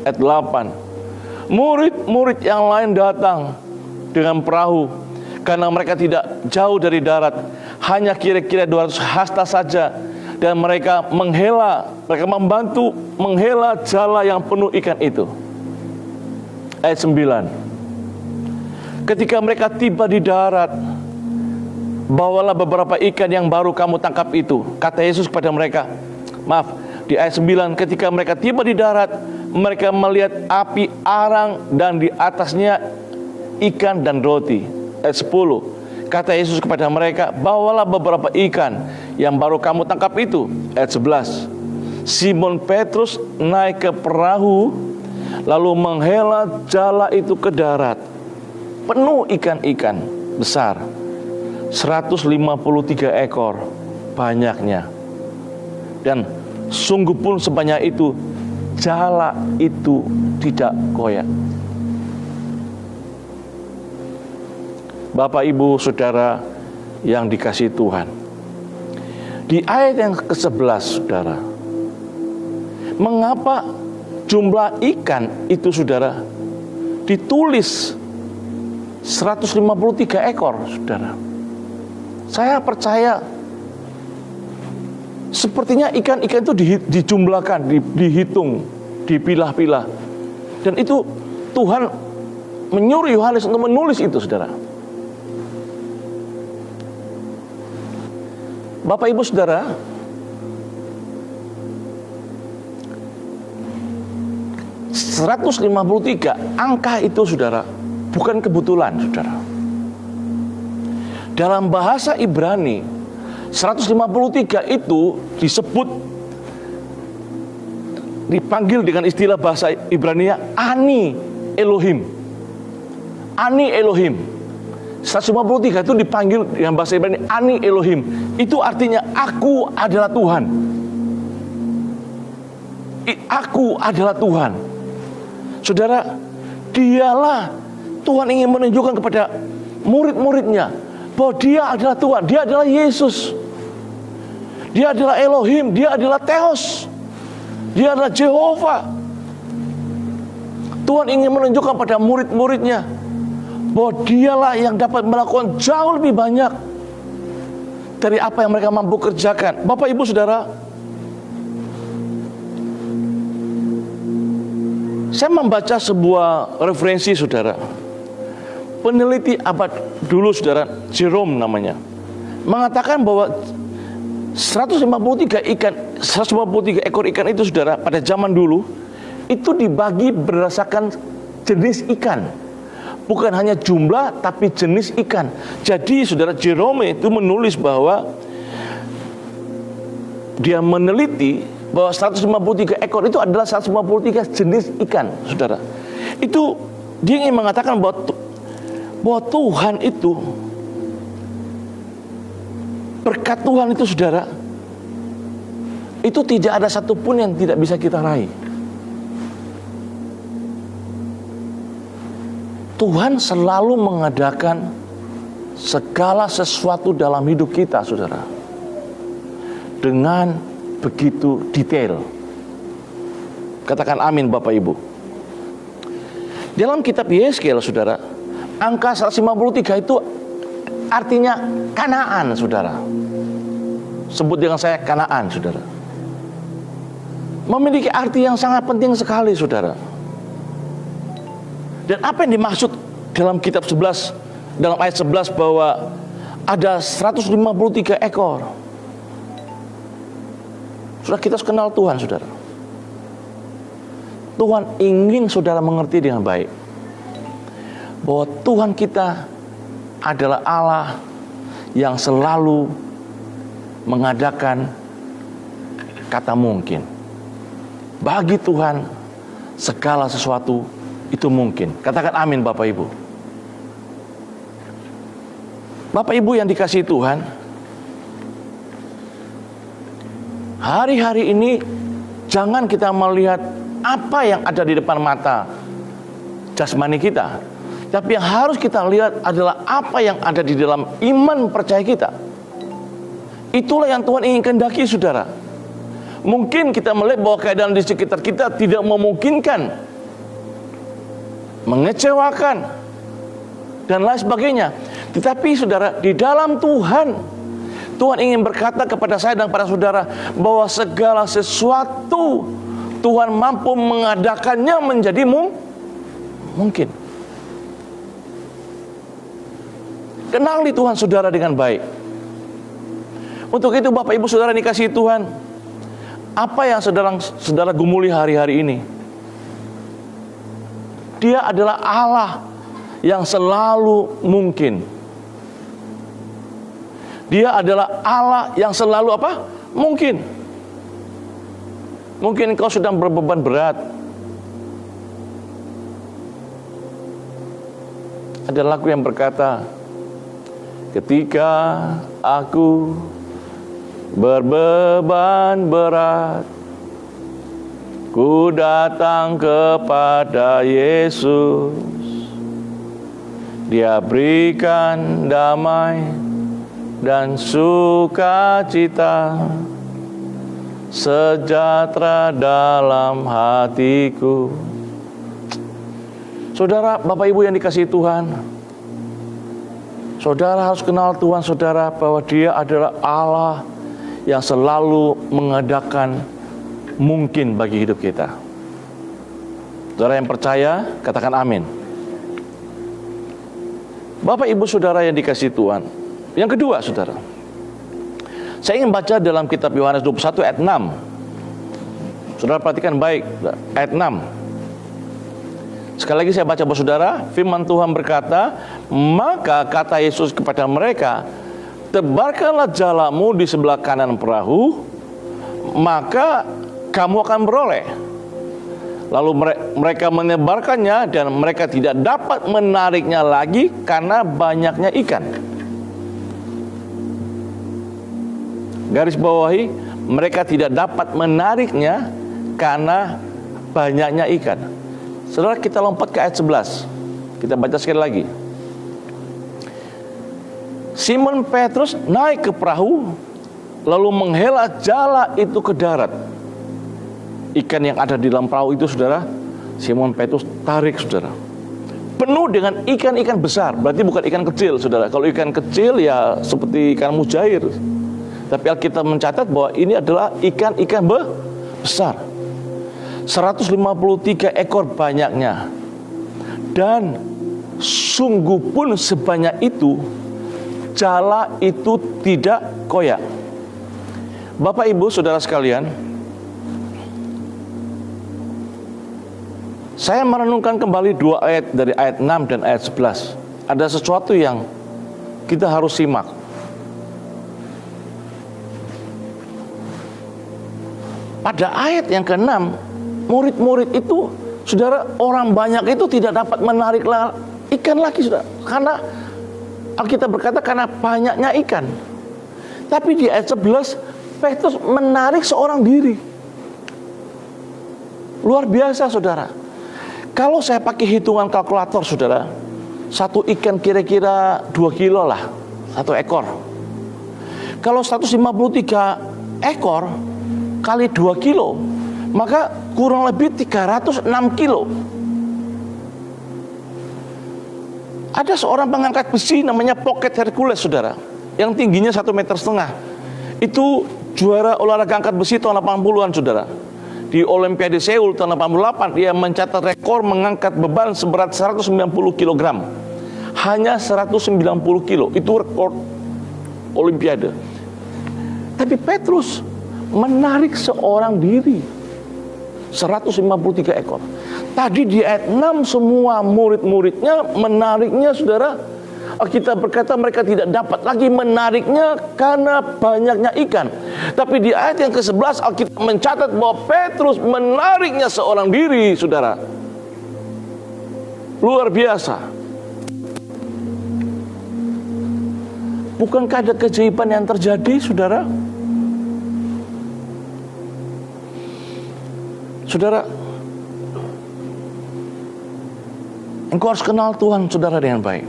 Ayat 8, murid-murid yang lain datang dengan perahu, karena mereka tidak jauh dari darat, hanya kira-kira 200 hasta saja, dan mereka membantu menghela jala yang penuh ikan itu. Ayat 9, ketika mereka tiba di darat, "Bawalah beberapa ikan yang baru kamu tangkap itu," kata Yesus kepada mereka. Di ayat 9, ketika mereka tiba di darat, mereka melihat api arang dan di atasnya ikan dan roti. Ayat 10, kata Yesus kepada mereka, "Bawalah beberapa ikan yang baru kamu tangkap itu." Ayat 11, Simon Petrus naik ke perahu, lalu menghela jala itu ke darat, penuh ikan-ikan besar, 153 ekor banyaknya. Dan sungguh pun sebanyak itu, jala itu tidak goyah. Bapak, Ibu, Saudara yang dikasihi Tuhan, di ayat yang ke-11, saudara, mengapa jumlah ikan itu, saudara, ditulis 153 ekor, saudara? Saya percaya sepertinya ikan-ikan itu dijumlahkan, dihitung, dipilah-pilah. Dan itu Tuhan menyuruh Yohanes untuk menulis itu, saudara. Bapak, Ibu, Saudara, (153) angka itu, saudara, bukan kebetulan, saudara. Dalam bahasa Ibrani, 153 itu disebut, dipanggil dengan istilah bahasa Ibrania Ani Elohim. Ani Elohim. 153 itu dipanggil dengan bahasa Ibrani Ani Elohim. Itu artinya aku adalah Tuhan. Aku adalah Tuhan. Saudara, dialah Tuhan ingin menunjukkan kepada murid-muridnya bahwa dia adalah Tuhan, dia adalah Yesus, dia adalah Elohim, dia adalah Theos. Dia adalah Jehovah. Tuhan ingin menunjukkan pada murid-muridnya bahwa dialah yang dapat melakukan jauh lebih banyak dari apa yang mereka mampu kerjakan. Bapak, Ibu, Saudara, saya membaca sebuah referensi, Saudara. Peneliti abad dulu, Saudara, Jerome namanya, mengatakan bahwa 153 ekor ikan itu, Saudara, pada zaman dulu itu dibagi berdasarkan jenis ikan. Bukan hanya jumlah, tapi jenis ikan. Jadi, Saudara, Jerome itu menulis bahwa dia meneliti bahwa 153 ekor itu adalah 153 jenis ikan, Saudara. Itu dia ingin mengatakan bahwa Tuhan itu, berkat Tuhan itu, Saudara, itu tidak ada satupun yang tidak bisa kita raih. Tuhan selalu mengadakan segala sesuatu dalam hidup kita, Saudara, dengan begitu detail. Katakan amin, Bapak Ibu. Dalam kitab Yeskel, Saudara, angka 153 itu artinya Kanaan, Saudara. Sebut dengan saya Kanaan, Saudara. Memiliki arti yang sangat penting sekali, Saudara. Dan apa yang dimaksud dalam kitab 11, dalam ayat 11 bahwa ada 153 ekor. Sudah, kita kenal Tuhan, Saudara. Tuhan ingin Saudara mengerti dengan baik bahwa Tuhan kita adalah Allah yang selalu mengadakan kata mungkin. Bagi Tuhan segala sesuatu itu mungkin. Katakan amin, Bapak Ibu. Bapak Ibu yang dikasihi Tuhan, hari-hari ini jangan kita melihat apa yang ada di depan mata jasmani kita, tapi yang harus kita lihat adalah apa yang ada di dalam iman percaya kita. Itulah yang Tuhan ingin kehendaki, Saudara. Mungkin kita melihat bahwa keadaan di sekitar kita tidak memungkinkan, mengecewakan, dan lain sebagainya. Tetapi, Saudara, di dalam Tuhan ingin berkata kepada saya dan para saudara bahwa segala sesuatu Tuhan mampu mengadakannya menjadi mungkin. Kenali Tuhan, Saudara, dengan baik. Untuk itu, Bapak Ibu Saudara dikasihi Tuhan, apa yang saudara gumuli hari-hari ini, Dia adalah Allah yang selalu mungkin. Dia adalah Allah yang selalu apa? Mungkin. Mungkin engkau sedang berbeban berat. Ada lagu yang berkata, ketika aku berbeban berat, ku datang kepada Yesus. Dia berikan damai dan sukacita, sejahtera dalam hatiku. Saudara, Bapak Ibu yang dikasihi Tuhan, saudara harus kenal Tuhan, saudara, bahwa Dia adalah Allah yang selalu mengadakan mungkin bagi hidup kita. Saudara yang percaya, katakan amin. Bapak Ibu Saudara yang dikasihi Tuhan, yang kedua, saudara, saya ingin baca dalam kitab Yohanes 21 ayat 6. Saudara perhatikan baik, ayat 6. Sekali lagi saya baca buat saudara. Firman Tuhan berkata, maka kata Yesus kepada mereka, tebarkanlah jalamu di sebelah kanan perahu, maka kamu akan beroleh. Lalu mereka menebarkannya dan mereka tidak dapat menariknya lagi karena banyaknya ikan. Garis bawahi, mereka tidak dapat menariknya karena banyaknya ikan. Saudara, kita lompat ke ayat 11. Kita baca sekali lagi. Simon Petrus naik ke perahu, lalu menghela jala itu ke darat. ikan yang ada di dalam perahu itu, saudara, Simon Petrus tarik, saudara. Penuh dengan ikan-ikan besar, berarti bukan ikan kecil, saudara. Kalau ikan kecil ya seperti ikan mujair. Tapi Alkitab mencatat bahwa ini adalah ikan-ikan besar. 153 ekor banyaknya. Dan sungguh pun sebanyak itu, jala itu tidak koyak. Bapak Ibu Saudara sekalian, saya merenungkan kembali 2 ayat dari ayat 6 dan ayat 11. Ada sesuatu yang kita harus simak. Pada ayat yang ke-6, murid-murid itu, saudara, orang banyak itu tidak dapat menarik ikan lagi, saudara. Karena Alkitab berkata karena banyaknya ikan. Tapi di ayat 11, Petrus menarik seorang diri. Luar biasa, saudara. Kalau saya pakai hitungan kalkulator, saudara, satu ikan kira-kira 2 kilo lah, satu ekor. Kalau 153 ekor kali 2 kilo, maka kurang lebih 306 kilo. Ada seorang pengangkat besi namanya Pocket Hercules, saudara, yang tingginya 1,5 meter. Itu juara olahraga angkat besi tahun 80-an, saudara. Di Olimpiade Seoul tahun 88, dia mencatat rekor mengangkat beban seberat 190 kg. Hanya 190 kilo, itu rekor Olimpiade. Tapi Petrus menarik seorang diri, 153 ekor. Tadi di ayat 6 semua murid-muridnya menariknya, saudara. Kita berkata mereka tidak dapat lagi menariknya karena banyaknya ikan. Tapi di ayat yang ke-11 Alkitab mencatat bahwa Petrus menariknya seorang diri, saudara. Luar biasa. Bukankah ada keajaiban yang terjadi, saudara? Saudara, engkau harus kenal Tuhan, saudara, dengan baik.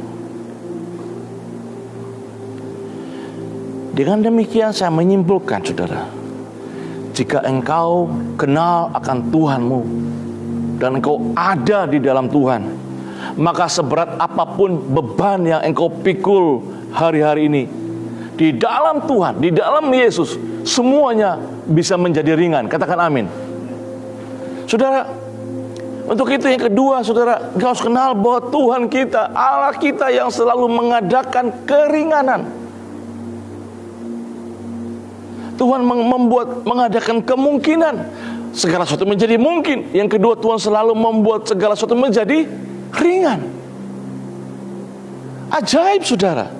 Dengan demikian saya menyimpulkan, saudara, jika engkau kenal akan Tuhanmu dan engkau ada di dalam Tuhan, maka seberat apapun beban yang engkau pikul hari-hari ini, di dalam Tuhan, di dalam Yesus, semuanya bisa menjadi ringan. Katakan amin. Saudara, untuk itu yang kedua, saudara, engkau harus kenal bahwa Tuhan kita, Allah kita yang selalu mengadakan keringanan. Tuhan mengadakan kemungkinan segala sesuatu menjadi mungkin. Yang kedua, Tuhan selalu membuat segala sesuatu menjadi ringan. Ajaib, saudara.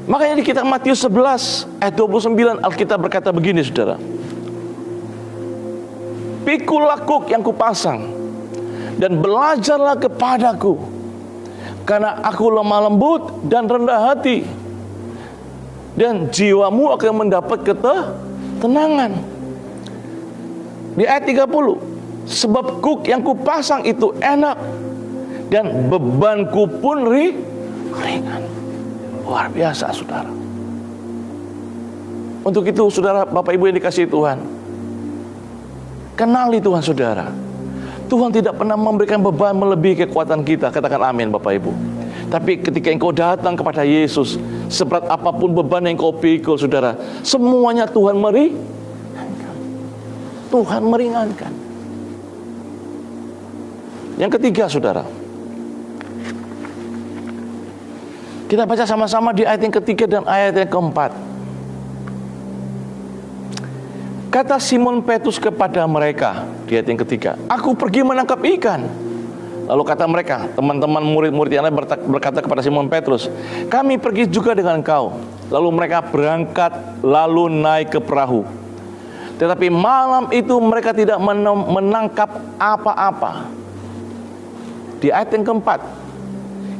Makanya di kitab Matius 11 ayat 29 Alkitab berkata begini, saudara. Pikulah kuk yang kupasang dan belajarlah kepadaku, karena aku lemah lembut dan rendah hati, dan jiwamu akan mendapat ketenangan. Di ayat 30, sebab kuk yang kupasang itu enak dan bebanku pun ringan. Luar biasa, saudara. Untuk itu, saudara, Bapak Ibu yang dikasihi Tuhan, kenali Tuhan, saudara. Tuhan tidak pernah memberikan beban melebihi kekuatan kita. Katakan amin, Bapak Ibu. Tapi ketika engkau datang kepada Yesus, seberat apapun beban yang engkau pikul, saudara, semuanya Tuhan meringankan. Tuhan meringankan. Yang ketiga, saudara, kita baca sama-sama di ayat yang ketiga dan ayat yang keempat. Kata Simon Petrus kepada mereka di ayat yang ketiga, aku pergi menangkap ikan. Lalu kata mereka, teman-teman murid-murid yang lain berkata kepada Simon Petrus, kami pergi juga dengan engkau. Lalu mereka berangkat lalu naik ke perahu. Tetapi malam itu mereka tidak menangkap apa-apa. Di ayat yang keempat,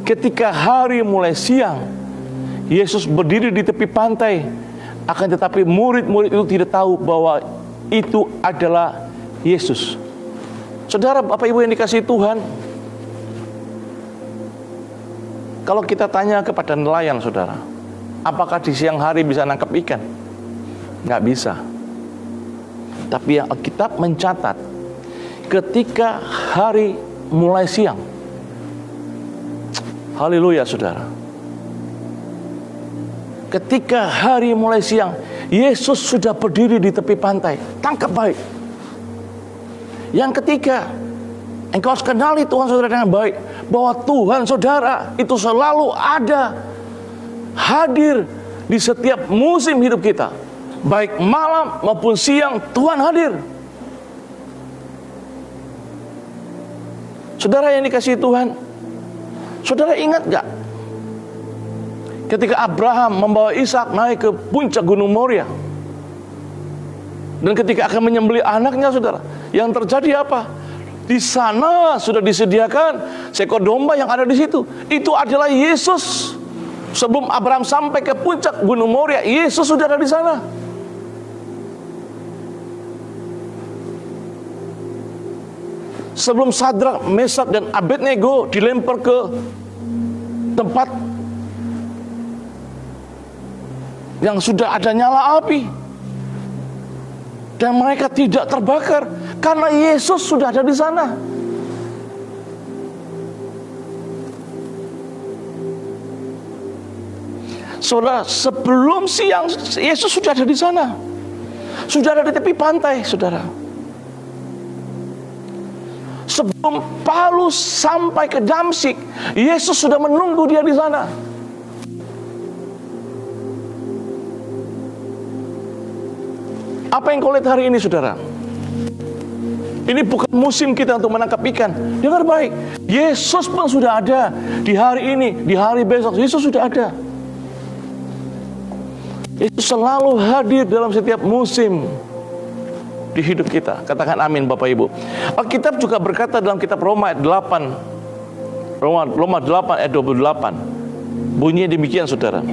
ketika hari mulai siang, Yesus berdiri di tepi pantai. Akan tetapi murid-murid itu tidak tahu bahwa itu adalah Yesus. Saudara, Bapak Ibu yang dikasihi Tuhan, kalau kita tanya kepada nelayan, saudara, apakah di siang hari bisa nangkap ikan? Nggak bisa. tapi yang Alkitab mencatat ketika hari mulai siang. Haleluya saudara. Ketika hari mulai siang, Yesus sudah berdiri di tepi pantai. Tangkap baik. Yang ketiga, engkau harus kenali Tuhan saudara dengan baik, bahwa Tuhan saudara itu selalu ada, hadir di setiap musim hidup kita. Baik malam maupun siang, Tuhan hadir. Saudara yang dikasihi Tuhan, saudara ingat gak ketika Abraham membawa Ishak naik ke puncak Gunung Moria, dan ketika akan menyembelih anaknya, saudara, yang terjadi apa? Di sana sudah disediakan seekor domba yang ada di situ. Itu adalah Yesus. Sebelum Abraham sampai ke puncak Gunung Moria, Yesus sudah ada di sana. Sebelum Sadrak, Mesak, dan Abednego dilempar ke tempat yang sudah ada nyala api, dan mereka tidak terbakar karena Yesus sudah ada di sana. Saudara, sebelum siang Yesus sudah ada di sana. Sudah ada di tepi pantai, saudara. Sebelum Paulus sampai ke Damsyik, Yesus sudah menunggu dia di sana. Apa yang kau lihat hari ini, saudara? Ini bukan musim kita untuk menangkap ikan. Dengar baik, Yesus pun sudah ada di hari ini, di hari besok. Yesus sudah ada. Yesus selalu hadir dalam setiap musim di hidup kita. Katakan amin, Bapak Ibu. Alkitab juga berkata dalam kitab Roma ayat 8, Roma 8 ayat 28. Bunyinya demikian, saudara.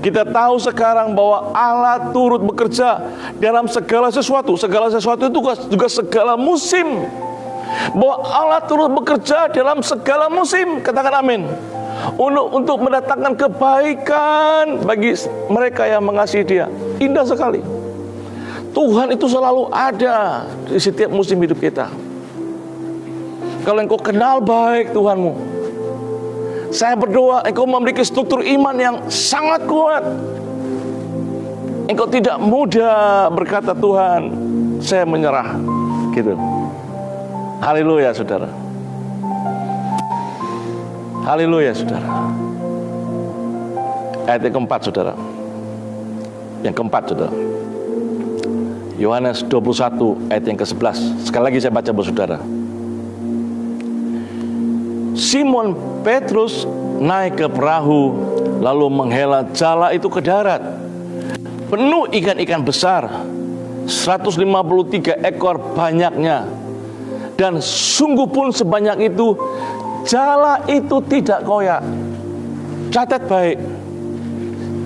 Kita tahu sekarang bahwa Allah turut bekerja dalam segala sesuatu. Segala sesuatu itu juga segala musim. Bahwa Allah turut bekerja dalam segala musim. Katakan amin. Untuk mendatangkan kebaikan bagi mereka yang mengasihi Dia. Indah sekali. Tuhan itu selalu ada di setiap musim hidup kita. Kalau engkau kenal baik Tuhanmu, saya berdoa engkau memiliki struktur iman yang sangat kuat. Engkau tidak mudah berkata, Tuhan, saya menyerah. Gitu. Haleluya, saudara. Haleluya, saudara. Ayat yang keempat, saudara. Yang keempat, saudara. Yohanes 21 ayat yang ke-11. Sekali lagi saya baca, saudara. Simon Petrus naik ke perahu, lalu menghela jala itu ke darat. Penuh ikan-ikan besar, 153 ekor banyaknya. Dan sungguh pun sebanyak itu, jala itu tidak koyak. Catat baik,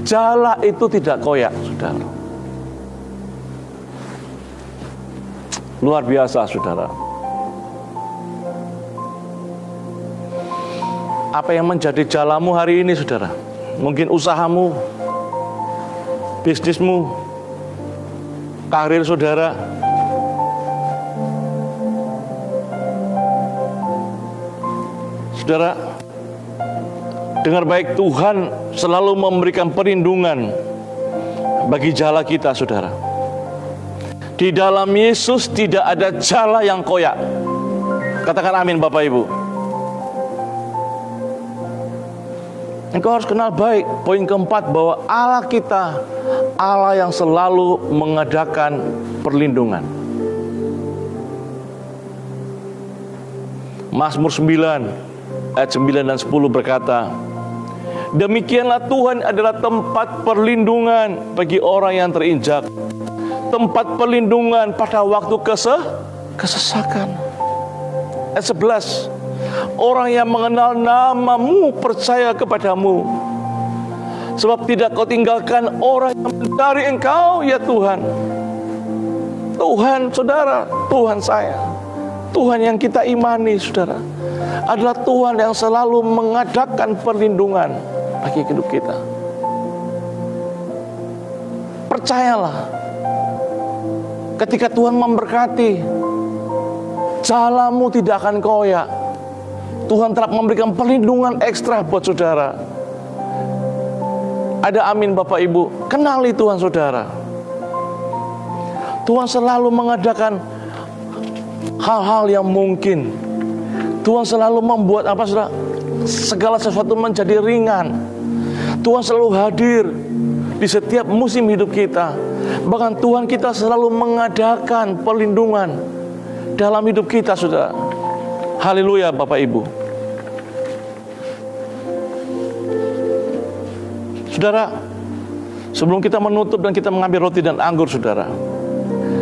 jala itu tidak koyak, saudara. Luar biasa, saudara. Apa yang menjadi jalamu hari ini, saudara? Mungkin usahamu, bisnismu, karir saudara. Saudara, dengar baik, Tuhan selalu memberikan perlindungan bagi jala kita, saudara. Di dalam Yesus tidak ada jala yang koyak. Katakan amin, Bapak Ibu. Engkau harus kenal baik poin keempat, bahwa Allah kita, Allah yang selalu mengadakan perlindungan. Mazmur 9 ayat 9 dan 10 berkata, demikianlah Tuhan adalah tempat perlindungan bagi orang yang terinjak, tempat perlindungan pada waktu kesesakan. Ayat 11, orang yang mengenal namamu percaya kepadamu, sebab tidak kau tinggalkan orang yang mencari engkau, ya Tuhan. Tuhan, saudara, Tuhan saya, Tuhan yang kita imani, saudara, adalah Tuhan yang selalu mengadakan perlindungan bagi hidup kita. Percayalah, Ketika Tuhan memberkati, jalanmu tidak akan koyak. Tuhan telah memberikan perlindungan ekstra buat saudara. Ada amin Bapak Ibu. Kenali Tuhan saudara. Tuhan selalu mengadakan hal-hal yang mungkin. Tuhan selalu membuat saudara, segala sesuatu menjadi ringan. Tuhan selalu hadir di setiap musim hidup kita. Bahkan Tuhan kita selalu mengadakan perlindungan dalam hidup kita, saudara. Haleluya Bapak Ibu. Saudara, sebelum kita menutup dan kita mengambil roti dan anggur, saudara,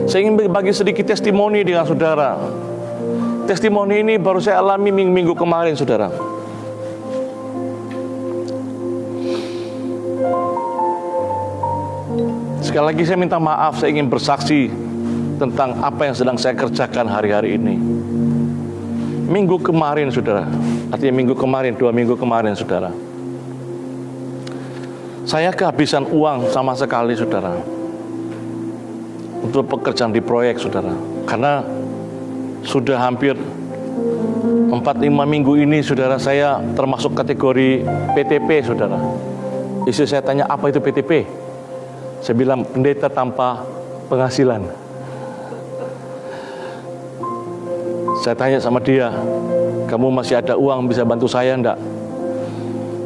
saya ingin berbagi sedikit testimoni dengan saudara. Testimoni ini baru saya alami minggu kemarin, saudara. Sekali lagi saya minta maaf, saya ingin bersaksi tentang apa yang sedang saya kerjakan hari-hari ini. Minggu kemarin, saudara, artinya minggu kemarin, 2 minggu kemarin, saudara, saya kehabisan uang sama sekali, saudara, untuk pekerjaan di proyek, saudara. Karena sudah hampir 4-5 minggu ini, saudara, saya termasuk kategori PTP, saudara. Istri saya tanya, apa itu PTP? Saya bilang, pendeta tanpa penghasilan. Saya tanya sama dia, kamu masih ada uang bisa bantu saya enggak?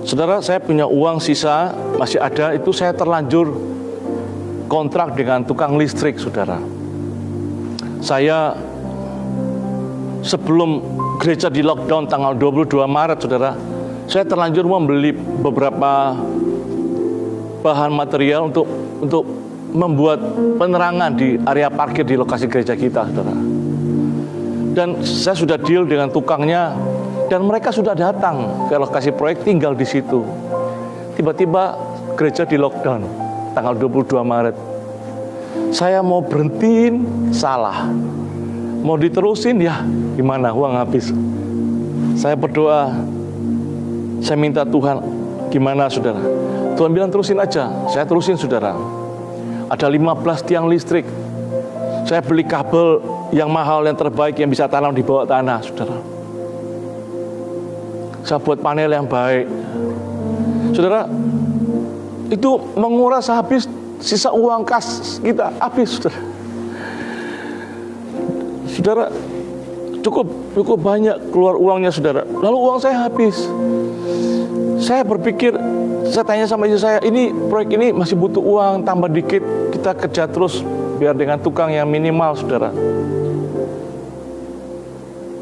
Saudara, saya punya uang sisa masih ada, itu saya terlanjur kontrak dengan tukang listrik, saudara. Saya sebelum gereja di lockdown tanggal 22 Maret, saudara, saya terlanjur membeli beberapa bahan material untuk membuat penerangan di area parkir di lokasi gereja kita, saudara. Dan saya sudah deal dengan tukangnya, dan mereka sudah datang ke lokasi proyek, tinggal di situ. Tiba-tiba gereja di lockdown tanggal 22 Maret. Saya mau berhentiin, salah. Mau diterusin, ya gimana, uang habis. Saya berdoa, saya minta Tuhan, gimana saudara? Tuhan bilang terusin aja, saya terusin, saudara. Ada 15 tiang listrik. Saya beli kabel yang mahal, yang terbaik, yang bisa tanam di bawah tanah, saudara. Saya buat panel yang baik. Saudara, itu menguras habis, sisa uang kas kita habis, saudara. Saudara, cukup banyak keluar uangnya, saudara. Lalu uang saya habis. Saya berpikir, saya tanya sama istri saya, ini proyek ini masih butuh uang, tambah dikit, kita kerja terus biar dengan tukang yang minimal, saudara.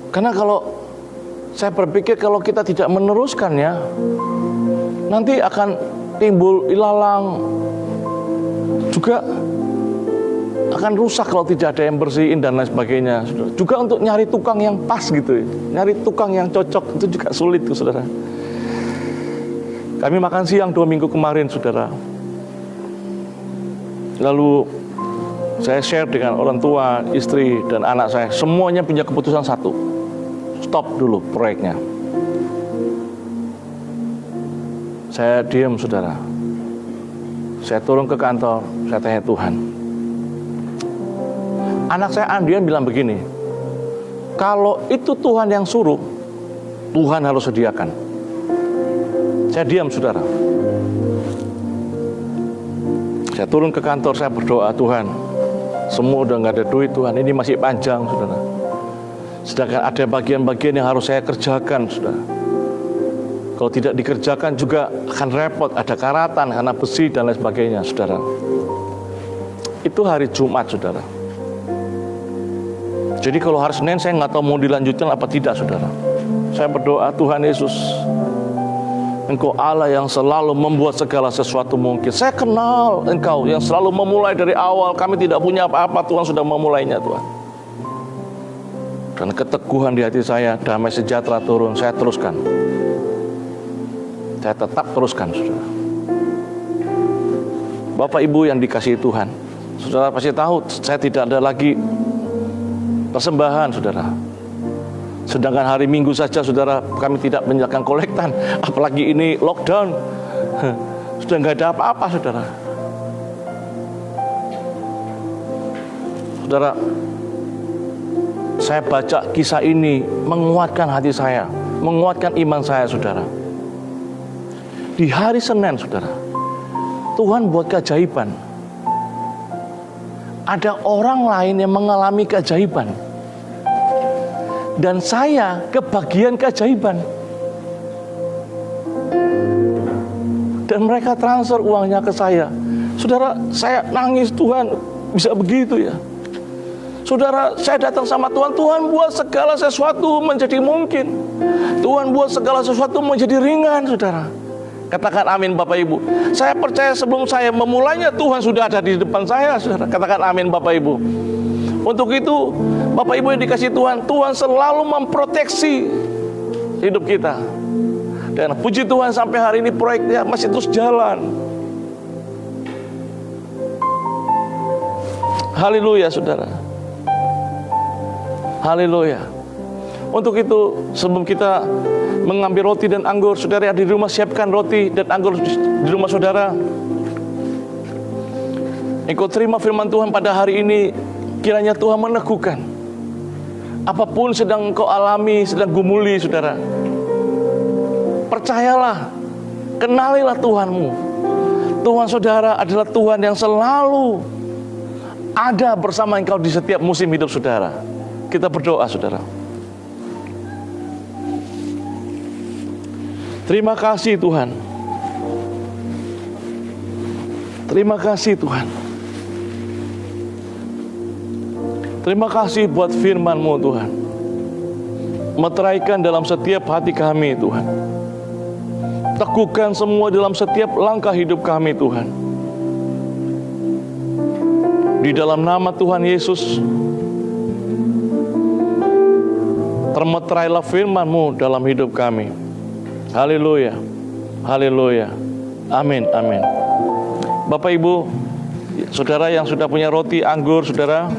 Karena kalau saya berpikir kalau kita tidak meneruskannya, nanti akan timbul ilalang, juga akan rusak kalau tidak ada yang bersihin dan lain sebagainya, saudara. Juga untuk nyari tukang yang pas gitu, nyari tukang yang cocok itu juga sulit, saudara. Kami makan siang 2 minggu kemarin, saudara. Lalu saya share dengan orang tua, istri, dan anak saya. Semuanya punya keputusan satu, stop dulu proyeknya. Saya diam, saudara. Saya turun ke kantor, saya tanya Tuhan. Anak saya Andian bilang begini, kalau itu Tuhan yang suruh, Tuhan harus sediakan. Saya diam, saudara. Saya turun ke kantor, saya berdoa, Tuhan, semua udah nggak ada duit, Tuhan, ini masih panjang, saudara. Sedangkan ada bagian-bagian yang harus saya kerjakan, saudara. Kalau tidak dikerjakan juga akan repot, ada karatan karena besi dan lain sebagainya, saudara. Itu hari Jumat, saudara. Jadi kalau hari Senin saya nggak tahu mau dilanjutkan apa tidak, saudara. Saya berdoa, Tuhan Yesus, Engkau Allah yang selalu membuat segala sesuatu mungkin. Saya kenal Engkau yang selalu memulai dari awal. Kami tidak punya apa-apa, Tuhan sudah memulainya, Tuhan. Dan keteguhan di hati saya, damai sejahtera turun, saya teruskan. Saya tetap teruskan, saudara. Bapak Ibu yang dikasihi Tuhan, saudara pasti tahu saya tidak ada lagi persembahan, saudara. Sedangkan hari Minggu saja, saudara, kami tidak menyalakan kolektan. Apalagi ini lockdown, sudah nggak ada apa-apa, saudara. Saudara, saya baca kisah ini menguatkan hati saya, menguatkan iman saya, saudara. Di hari Senin, saudara, Tuhan buat keajaiban. Ada orang lain yang mengalami keajaiban, dan saya kebagian keajaiban. Dan mereka transfer uangnya ke saya. Saudara, saya nangis, Tuhan bisa begitu ya. Saudara, saya datang sama Tuhan, Tuhan buat segala sesuatu menjadi mungkin. Tuhan buat segala sesuatu menjadi ringan, saudara. Katakan amin, Bapak Ibu. Saya percaya sebelum saya memulainya, Tuhan sudah ada di depan saya, saudara. Katakan amin, Bapak Ibu. Untuk itu, Bapak Ibu yang dikasih Tuhan, Tuhan selalu memproteksi hidup kita. Dan puji Tuhan sampai hari ini proyeknya masih terus jalan. Haleluya, saudara. Haleluya. Untuk itu, sebelum kita mengambil roti dan anggur, saudara yang di rumah siapkan roti dan anggur di rumah saudara. Engkau terima firman Tuhan pada hari ini, kiranya Tuhan meneguhkan. Apapun sedang engkau alami, sedang gumuli, saudara, percayalah, kenalilah Tuhanmu. Tuhan saudara adalah Tuhan yang selalu ada bersama engkau di setiap musim hidup saudara. Kita berdoa, saudara. Terima kasih Tuhan. Terima kasih Tuhan. Terima kasih buat firman-Mu Tuhan. Meteraikan dalam setiap hati kami Tuhan. Teguhkan semua dalam setiap langkah hidup kami Tuhan. Di dalam nama Tuhan Yesus, termeterailah firman-Mu dalam hidup kami. Haleluya, haleluya, amin, amin. Bapak Ibu, saudara yang sudah punya roti, anggur, saudara,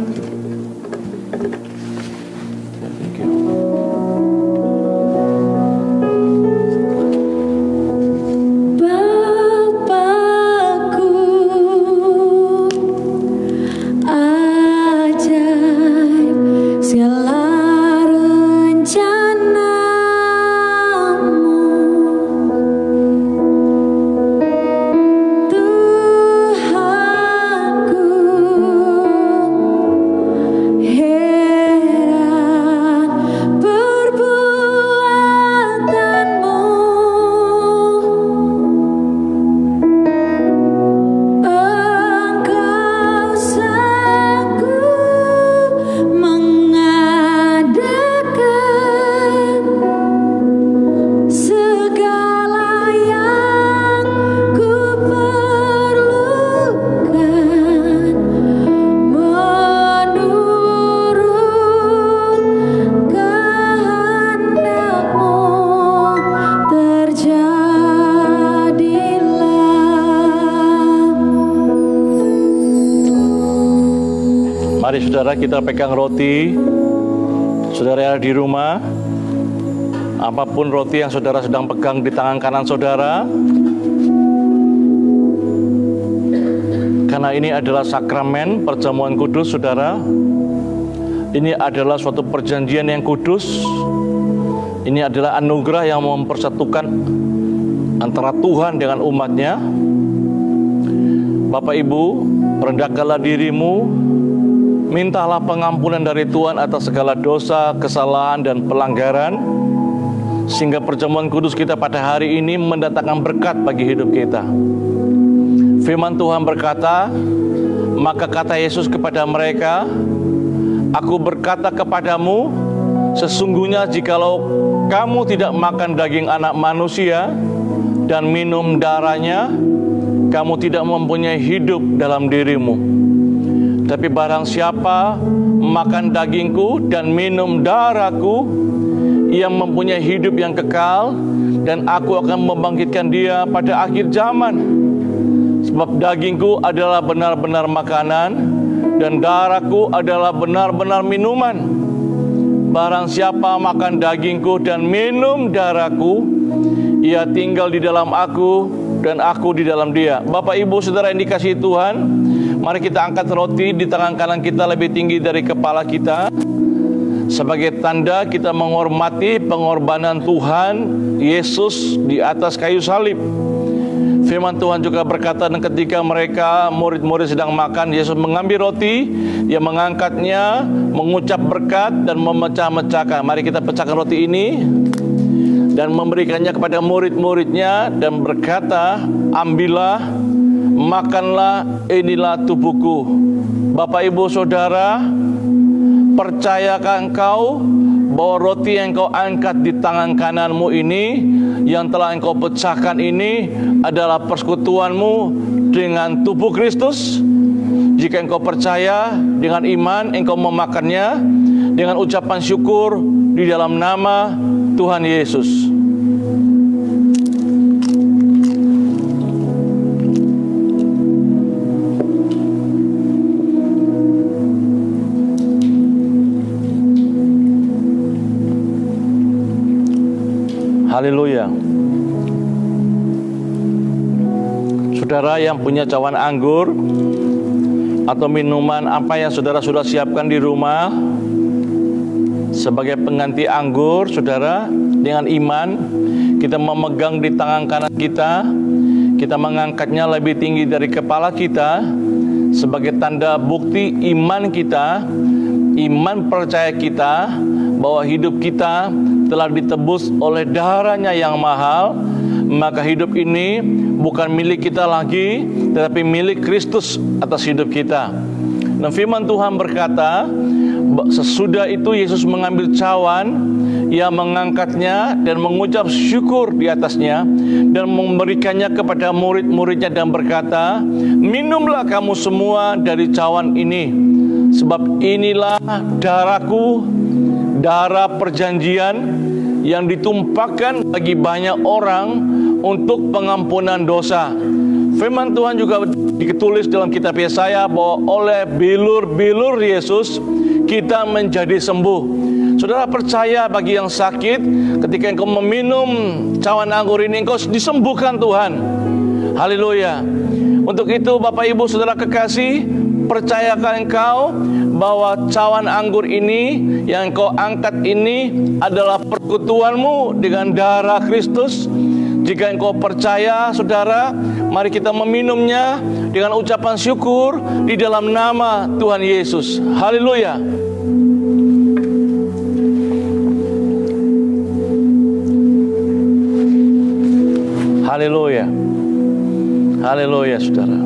mari saudara kita pegang roti. Saudara yang di rumah, apapun roti yang saudara sedang pegang di tangan kanan saudara, karena ini adalah sakramen perjamuan kudus, saudara. Ini adalah suatu perjanjian yang kudus. Ini adalah anugerah yang mempersatukan antara Tuhan dengan umatnya. Bapak Ibu, rendahkanlah dirimu, mintalah pengampunan dari Tuhan atas segala dosa, kesalahan, dan pelanggaran, sehingga perjamuan kudus kita pada hari ini mendatangkan berkat bagi hidup kita. Firman Tuhan berkata, maka kata Yesus kepada mereka, Aku berkata kepadamu, sesungguhnya jikalau kamu tidak makan daging anak manusia dan minum darahnya, kamu tidak mempunyai hidup dalam dirimu. Tapi barang siapa makan dagingku dan minum darahku, ia mempunyai hidup yang kekal, dan aku akan membangkitkan dia pada akhir zaman. Sebab dagingku adalah benar-benar makanan, dan darahku adalah benar-benar minuman. Barang siapa makan dagingku dan minum darahku, ia tinggal di dalam aku dan aku di dalam dia. Bapak Ibu Saudara yang dikasihi Tuhan, Mari kita angkat roti di tangan kanan kita lebih tinggi dari kepala kita, sebagai tanda kita menghormati pengorbanan Tuhan Yesus di atas kayu salib. Firman Tuhan juga berkata, dan ketika mereka murid-murid sedang makan, Yesus mengambil roti, Dia mengangkatnya, mengucap berkat dan memecah-mecahkan. Mari kita pecahkan roti ini dan memberikannya kepada murid-muridnya dan berkata, ambillah, makanlah, inilah tubuhku. Bapak, Ibu, Saudara, percayakah engkau bahwa roti yang engkau angkat di tangan kananmu ini, yang telah engkau pecahkan ini, adalah persekutuanmu dengan tubuh Kristus? Jika engkau percaya, dengan iman engkau memakannya dengan ucapan syukur di dalam nama Tuhan Yesus. Haleluya. Saudara yang punya cawan anggur atau minuman apa yang saudara sudah siapkan di rumah sebagai pengganti anggur, saudara, dengan iman kita memegang di tangan kanan kita, kita mengangkatnya lebih tinggi dari kepala kita sebagai tanda bukti iman kita, iman percaya kita bahwa hidup kita telah ditebus oleh darahnya yang mahal. Maka hidup ini bukan milik kita lagi, tetapi milik Kristus atas hidup kita. Dan firman Tuhan berkata, sesudah itu Yesus mengambil cawan, Ia mengangkatnya dan mengucap syukur di atasnya dan memberikannya kepada murid-muridnya dan berkata, minumlah kamu semua dari cawan ini, sebab inilah darahku, darah perjanjian yang ditumpahkan bagi banyak orang untuk pengampunan dosa. Firman Tuhan juga ditulis dalam kitab Yesaya bahwa oleh bilur-bilur Yesus kita menjadi sembuh. Saudara percaya bagi yang sakit, ketika engkau meminum cawan anggur ini, engkau disembuhkan Tuhan. Haleluya. Untuk itu Bapak Ibu Saudara kekasih, percayakah engkau bahwa cawan anggur ini yang engkau angkat ini adalah persekutuanmu dengan darah Kristus? Jika engkau percaya, saudara, mari kita meminumnya dengan ucapan syukur di dalam nama Tuhan Yesus. Haleluya. Haleluya. Haleluya, saudara.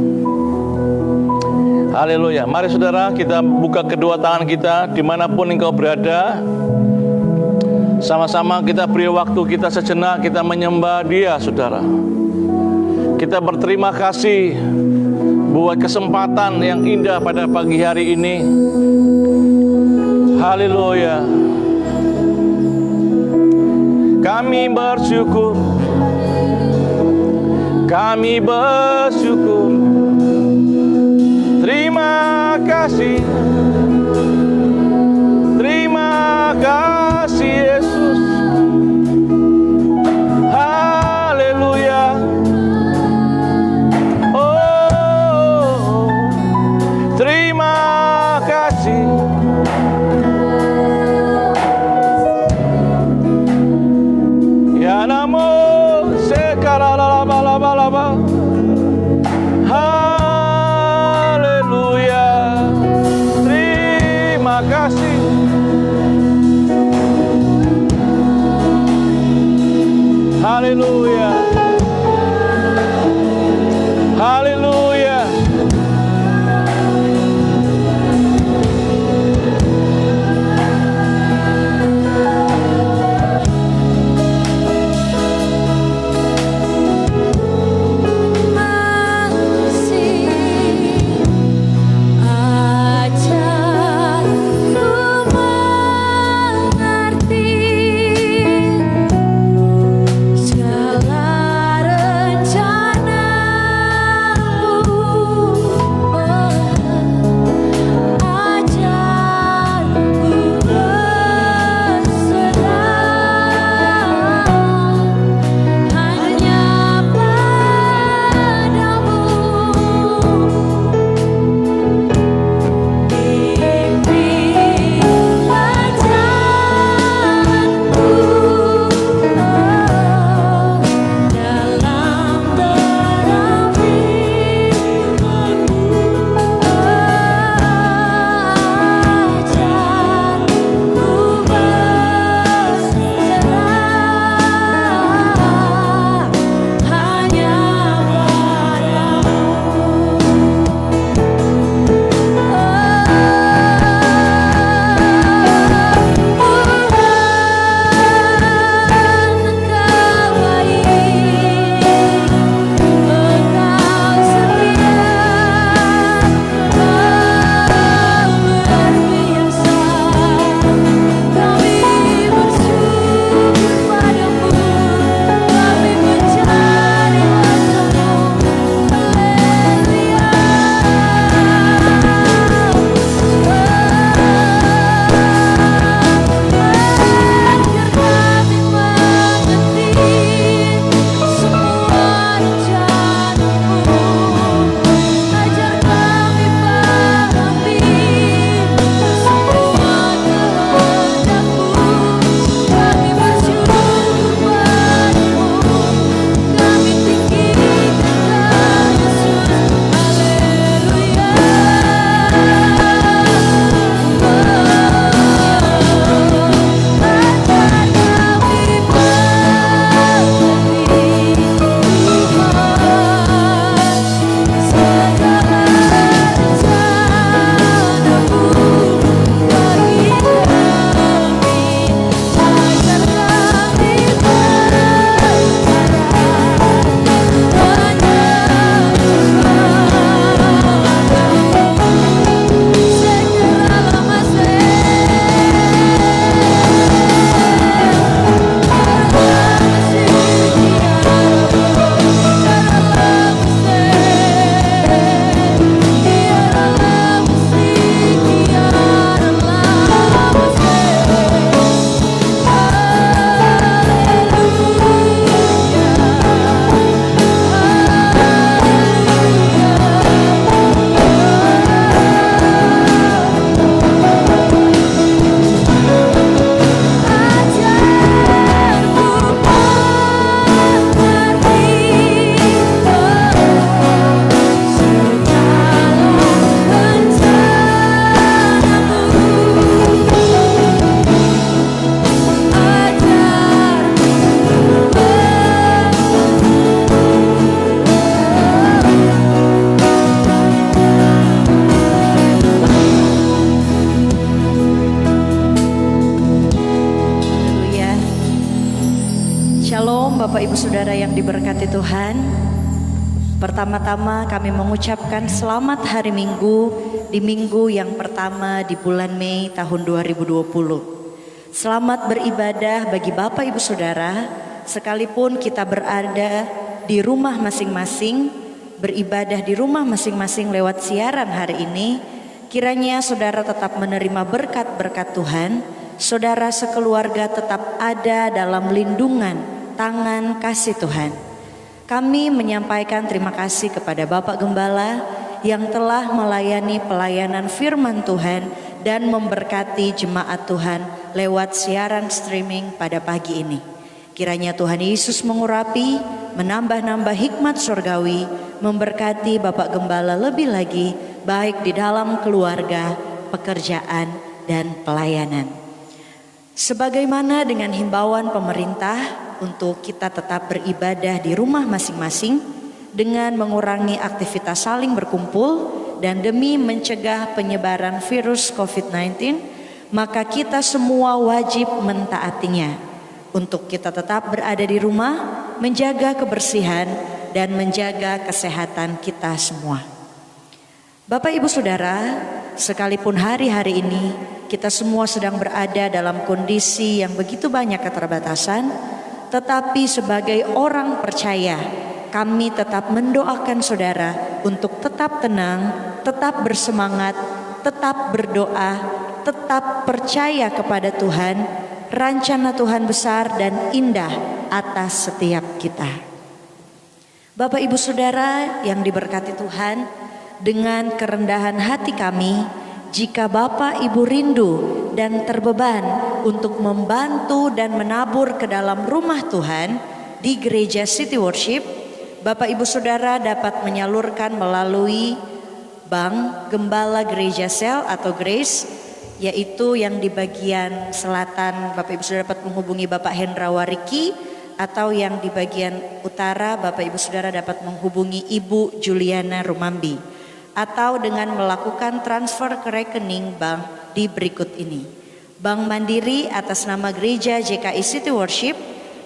Haleluya. Mari saudara, kita buka kedua tangan kita dimanapun engkau berada. Sama-sama kita beri waktu kita sejenak, kita menyembah Dia, saudara. Kita berterima kasih buat kesempatan yang indah pada pagi hari ini. Haleluya. Kami bersyukur. Kami bersyukur. Terima kasih. Terima kasih Yesus. Haleluya. Oh, terima kasih. Ya namo sekaralabalaba. Haleluya. Terima kasih. Haleluya. Haleluya. Segala Bapak Ibu Saudara yang diberkati Tuhan, pertama-tama kami mengucapkan selamat hari Minggu di minggu yang pertama di bulan Mei tahun 2020. Selamat beribadah bagi Bapak Ibu Saudara, sekalipun kita berada di rumah masing-masing, beribadah di rumah masing-masing lewat siaran hari ini. Kiranya saudara tetap menerima berkat-berkat Tuhan, saudara sekeluarga tetap ada dalam lindungan tangan kasih Tuhan. Kami menyampaikan terima kasih kepada Bapak Gembala yang telah melayani pelayanan firman Tuhan dan memberkati jemaat Tuhan lewat siaran streaming pada pagi ini. Kiranya Tuhan Yesus mengurapi, menambah-nambah hikmat surgawi, memberkati Bapak Gembala lebih lagi, baik di dalam keluarga, pekerjaan, dan pelayanan. Sebagaimana dengan himbauan pemerintah untuk kita tetap beribadah di rumah masing-masing dengan mengurangi aktivitas saling berkumpul dan demi mencegah penyebaran virus COVID-19, maka kita semua wajib mentaatinya. Untuk kita tetap berada di rumah, menjaga kebersihan dan menjaga kesehatan kita semua. Bapak Ibu Saudara, sekalipun hari-hari ini kita semua sedang berada dalam kondisi yang begitu banyak keterbatasan, tetapi sebagai orang percaya, kami tetap mendoakan saudara untuk tetap tenang, tetap bersemangat, tetap berdoa, tetap percaya kepada Tuhan. Rencana Tuhan besar dan indah atas setiap kita. Bapak Ibu Saudara yang diberkati Tuhan, dengan kerendahan hati kami, jika Bapak Ibu rindu dan terbeban untuk membantu dan menabur ke dalam rumah Tuhan di gereja City Worship, Bapak Ibu Saudara dapat menyalurkan melalui Bank Gembala Gereja Sel atau Grace, yaitu yang di bagian selatan Bapak Ibu Saudara dapat menghubungi Bapak Hendra Wariki, atau yang di bagian utara Bapak Ibu Saudara dapat menghubungi Ibu Juliana Rumambi, atau dengan melakukan transfer ke rekening bank di berikut ini. Bank Mandiri atas nama Gereja JKI City Worship,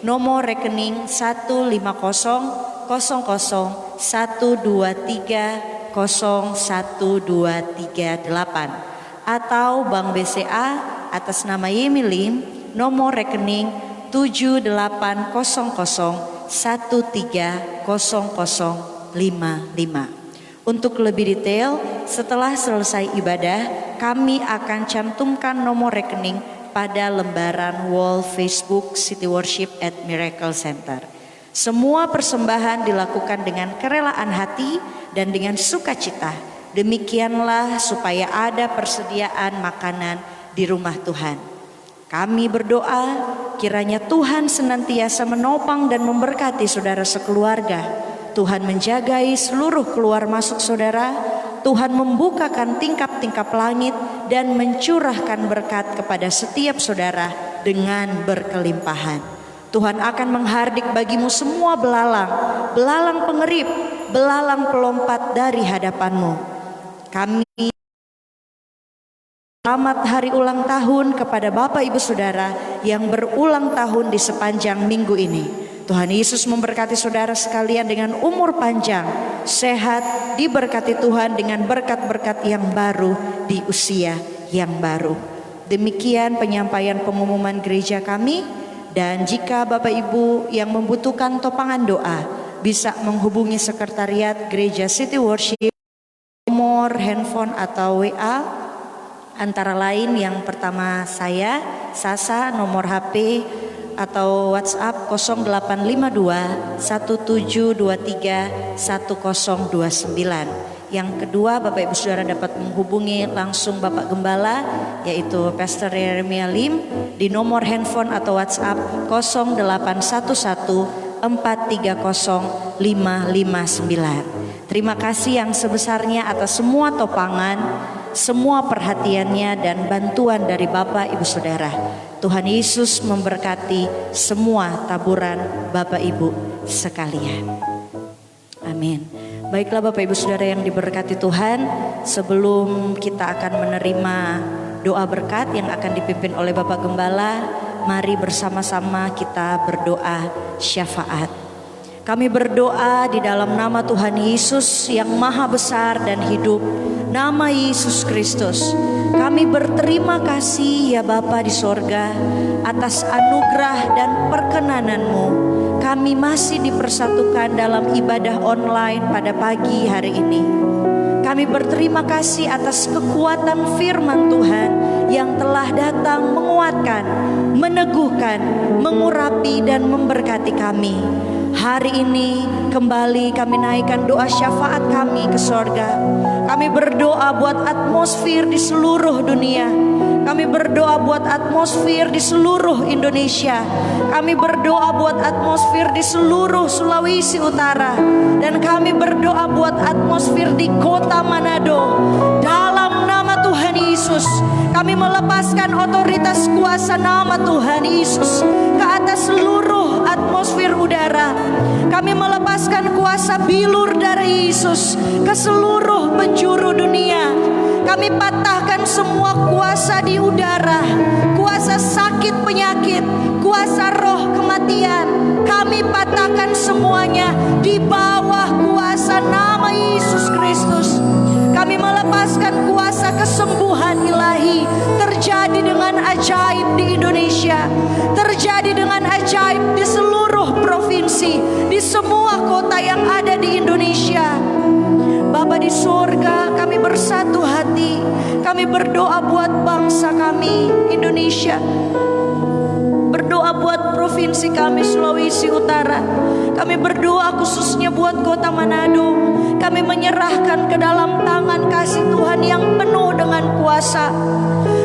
nomor rekening 1500123012338, atau Bank BCA atas nama Yemi Lim, nomor rekening 7800130055. Untuk lebih detail, setelah selesai ibadah, kami akan cantumkan nomor rekening pada lembaran wall Facebook City Worship at Miracle Center. Semua persembahan dilakukan dengan kerelaan hati dan dengan sukacita. Demikianlah supaya ada persediaan makanan di rumah Tuhan. Kami berdoa kiranya Tuhan senantiasa menopang dan memberkati saudara sekeluarga. Tuhan menjagai seluruh keluar masuk saudara. Tuhan membukakan tingkap-tingkap langit dan mencurahkan berkat kepada setiap saudara dengan berkelimpahan. Tuhan akan menghardik bagimu semua belalang, belalang pengerip, belalang pelompat dari hadapanmu. Kami selamat hari ulang tahun kepada Bapak Ibu Saudara yang berulang tahun di sepanjang minggu ini. Tuhan Yesus memberkati saudara sekalian dengan umur panjang, sehat, diberkati Tuhan dengan berkat-berkat yang baru di usia yang baru. Demikian penyampaian pengumuman gereja kami, dan jika Bapak Ibu yang membutuhkan topangan doa bisa menghubungi sekretariat gereja City Worship, nomor handphone atau WA antara lain yang pertama saya, Sasa, nomor HP atau WhatsApp 0852 1723 1029. Yang kedua, Bapak Ibu Saudara dapat menghubungi langsung Bapak Gembala, yaitu Pastor Yeremia Lim, di nomor handphone atau WhatsApp 0811 430 559. Terima kasih yang sebesarnya atas semua topangan, semua perhatiannya dan bantuan dari Bapak Ibu Saudara. Tuhan Yesus memberkati semua taburan Bapak Ibu sekalian. Amin. Baiklah Bapak Ibu Saudara yang diberkati Tuhan, sebelum kita akan menerima doa berkat yang akan dipimpin oleh Bapak Gembala, mari bersama-sama kita berdoa syafaat. Kami berdoa di dalam nama Tuhan Yesus yang maha besar dan hidup, nama Yesus Kristus. Kami berterima kasih ya Bapa di sorga atas anugerah dan perkenanan-Mu. Kami masih dipersatukan dalam ibadah online pada pagi hari ini. Kami berterima kasih atas kekuatan firman Tuhan yang telah datang menguatkan, meneguhkan, mengurapi dan memberkati kami. Hari ini kembali kami naikkan doa syafaat kami ke sorga. Kami berdoa buat atmosfer di seluruh dunia. Kami berdoa buat atmosfer di seluruh Indonesia. Kami berdoa buat atmosfer di seluruh Sulawesi Utara. Dan kami berdoa buat atmosfer di kota Manado. Dalam nama Tuhan Yesus, kami melepaskan otoritas kuasa nama Tuhan Yesus ke atas seluruh atmosfer udara. Kami melepaskan kuasa bilur dari Yesus ke seluruh penjuru dunia. Kami patahkan semua kuasa di udara, kuasa sakit penyakit, kuasa roh kematian. Kami patahkan semuanya di bawah kuasa nama Yesus Kristus. Kami melepaskan kuasa kesembuhan ilahi terjadi dengan ajaib di Indonesia, terjadi dengan ajaib di seluruh provinsi, di semua kota yang ada di Indonesia. Bapa di sorga, kami bersatu hati. Kami berdoa buat bangsa kami Indonesia, berdoa buat provinsi kami Sulawesi Utara. Kami berdoa khususnya buat kota Manado. Kami menyerahkan ke dalam tangan kasih Tuhan yang penuh dengan kuasa,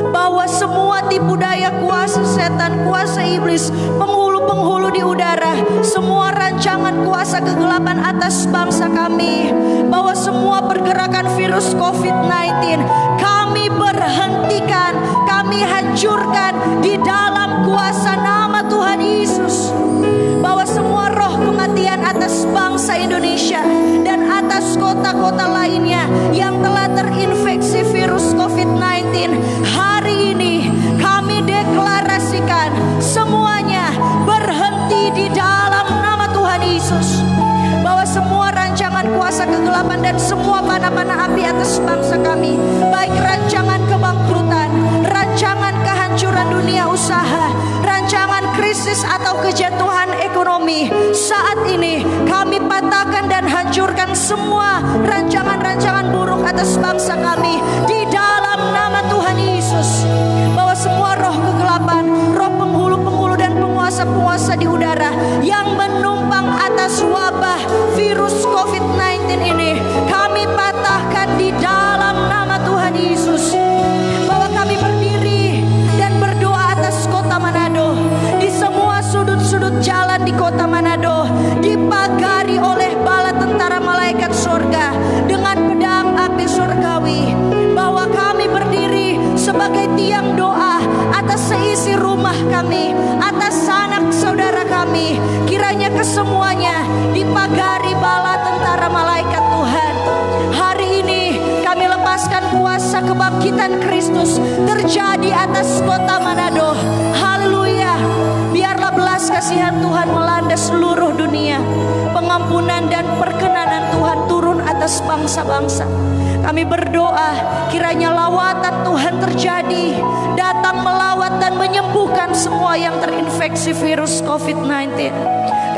bahwa semua tipu daya kuasa setan, kuasa iblis, penghulu-penghulu di udara, semua rancangan kuasa kegelapan atas bangsa kami, bahwa semua pergerakan virus COVID-19 kami berhentikan, kami hancurkan di dalam kuasa nama Tuhan Yesus. Bahwa semua roh kematian atas bangsa Indonesia dan atas kota-kota lainnya yang telah terinfeksi virus COVID-19, hari ini kami deklarasikan semuanya berhenti di dalam nama Tuhan Yesus. Bahwa semua rancangan kuasa kegelapan dan semua panah-panah api atas bangsa kami, baik rancangan kebangkrutan, rancangan kehancuran dunia usaha, rancangan krisis atau kejatuhan ekonomi, saat ini kami patahkan dan hancurkan semua rancangan-rancangan buruk atas bangsa kami di dalam nama Tuhan Yesus. Bahwa semua roh kegelapan, roh penghulu-penghulu dan penguasa-penguasa di udara yang menumpang atas wabah virus COVID-19 ini, kami patahkan di dalam nama Tuhan Yesus. Bahwa kami berdiri dan berdoa atas kota Manado, di semua sudut-sudut jalan di kota Manado dipagari oleh bala tentara malaikat surga dengan pedang api surgawi. Bahwa kami berdiri sebagai tiang doa atas seisi rumah kami, atas anak saudara kami, kiranya kesemuanya dipagari bala tentara malaikat Tuhan. Hari ini kami lepaskan kuasa kebangkitan Kristus terjadi atas kota Manado. Haleluya. Biarlah belas kasihan Tuhan melanda seluruh dunia. Pengampunan dan perkenanan Tuhan turun atas bangsa-bangsa. Kami berdoa kiranya lawatan Tuhan terjadi, datang melawat dan menyembuhkan semua yang terinfeksi virus COVID-19.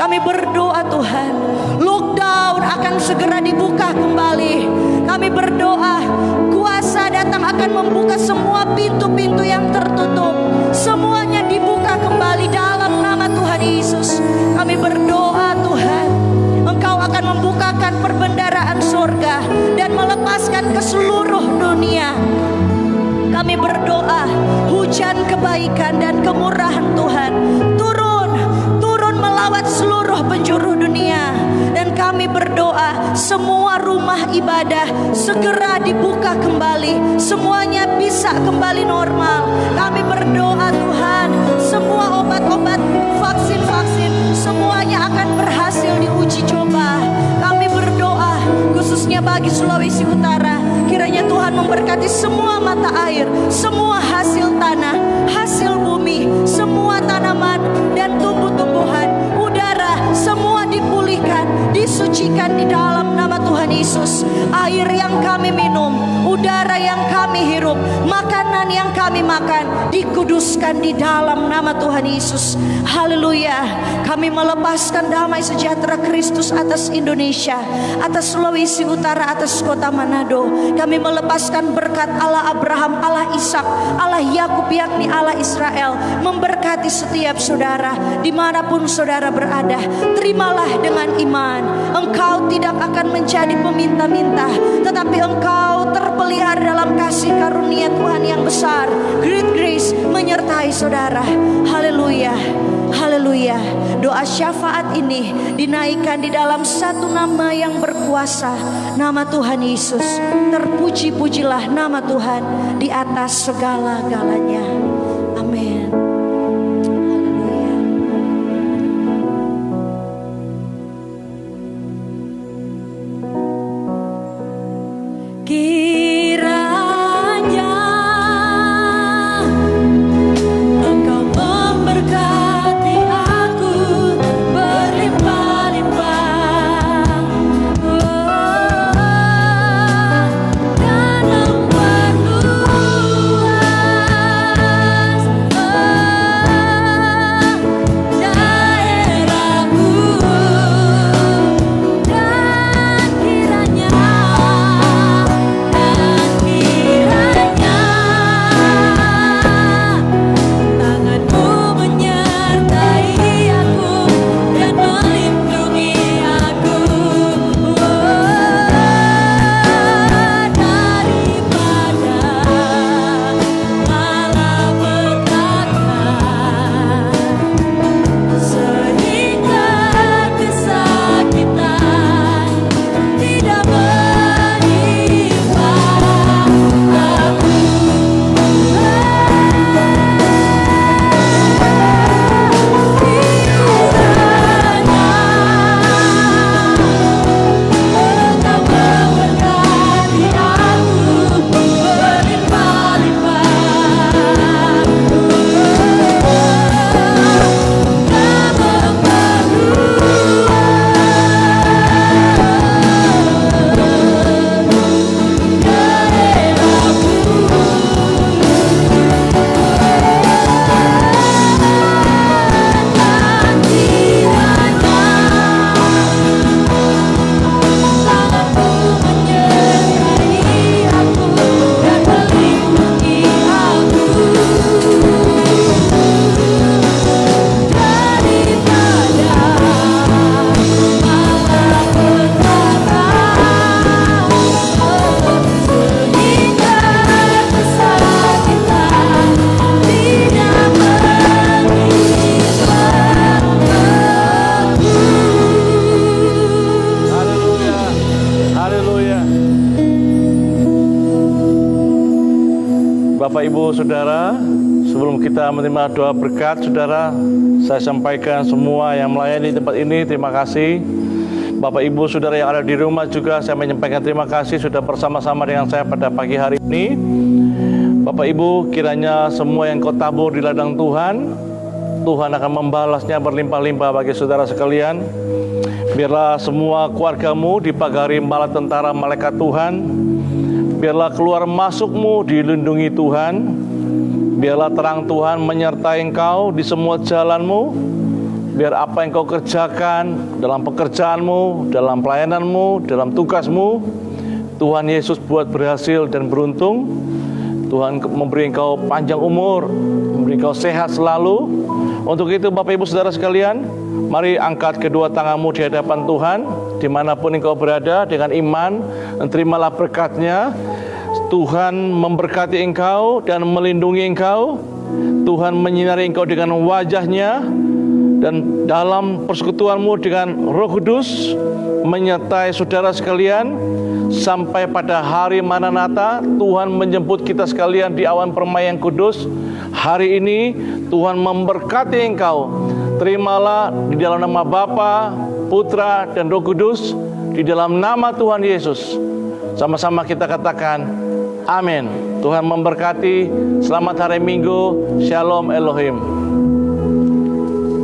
Kami berdoa Tuhan, lockdown akan segera dibuka kembali. Kami berdoa kuasa datang akan membuka semua pintu-pintu yang tertutup. Semuanya dibuka kembali dalam nama Tuhan Yesus. Kami berdoa Tuhan, Engkau akan membukakan perbendaharaan surga dan melepaskan ke seluruh dunia. Kami berdoa hujan kebaikan dan kemurahan Tuhan turun melawat seluruh penjuru dunia. Dan kami berdoa semua rumah ibadah segera dibuka kembali, semuanya bisa kembali normal. Kami berdoa Tuhan, semua obat-obat, vaksin-vaksin semuanya akan berhasil diuji coba. Kami berdoa khususnya bagi Sulawesi Utara, kiranya Tuhan memberkati semua mata air, semua hasil tanah, hasil bumi, semua tanah air yang kami minum, udara yang kami hirup, makanan yang kami makan, dikuduskan di dalam nama Tuhan Yesus. Haleluya. Kami melepaskan damai sejahtera Kristus atas Indonesia, atas Sulawesi Utara, atas kota Manado. Kami melepaskan berkat Allah Abraham, Allah Ishak, Allah Yakub, yakni Allah Israel, memberkati setiap saudara dimanapun saudara berada. Terimalah dengan iman. Engkau tidak akan menjadi peminta-minta, tetapi engkau terpelihara dalam kasih karunia Tuhan yang besar. Great grace menyertai saudara. Haleluya. Haleluya. Doa syafaat ini dinaikkan di dalam satu nama yang berkuasa, nama Tuhan Yesus. Terpuji-pujilah nama Tuhan di atas segala-galanya. Amin. Haleluya. Kiranya Engkau memberkati aku berlimpah-limpah, dan memperluas daerahku, dan kiranya tanganmu menyertai aku dan melindungi aku daripada malapetaka, sehingga kesakitan tidak menimpa aku. Bapak Ibu Saudara, sebelum kita menerima doa berkat, Saudara, saya sampaikan semua yang melayani tempat ini, terima kasih. Bapak Ibu Saudara yang ada di rumah juga saya menyampaikan terima kasih sudah bersama-sama dengan saya pada pagi hari ini. Bapak Ibu, kiranya semua yang kau tabur di ladang Tuhan, Tuhan akan membalasnya berlimpah-limpah bagi saudara sekalian. Biarlah semua keluargamu dipagari bala tentara malaikat Tuhan. Biarlah keluar masukmu dilindungi Tuhan. Biarlah terang Tuhan menyertai engkau di semua jalanmu. Biar apa yang kau kerjakan dalam pekerjaanmu, dalam pelayananmu, dalam tugasmu, Tuhan Yesus buat berhasil dan beruntung. Tuhan memberi engkau panjang umur, memberi engkau sehat selalu. Untuk itu Bapak Ibu Saudara sekalian, mari angkat kedua tanganmu di hadapan Tuhan, dimanapun engkau berada, dengan iman, dan terimalah berkat-Nya. Tuhan memberkati engkau dan melindungi engkau. Tuhan menyinari engkau dengan wajah-Nya, dan dalam persekutuanmu dengan Roh Kudus menyertai saudara sekalian sampai pada hari Maranatha. Tuhan menjemput kita sekalian di awan permai yang kudus. Hari ini Tuhan memberkati engkau. Terimalah di dalam nama Bapa, Putra, dan Roh Kudus, di dalam nama Tuhan Yesus. Sama-sama kita katakan amin. Tuhan memberkati. Selamat hari Minggu. Shalom Elohim.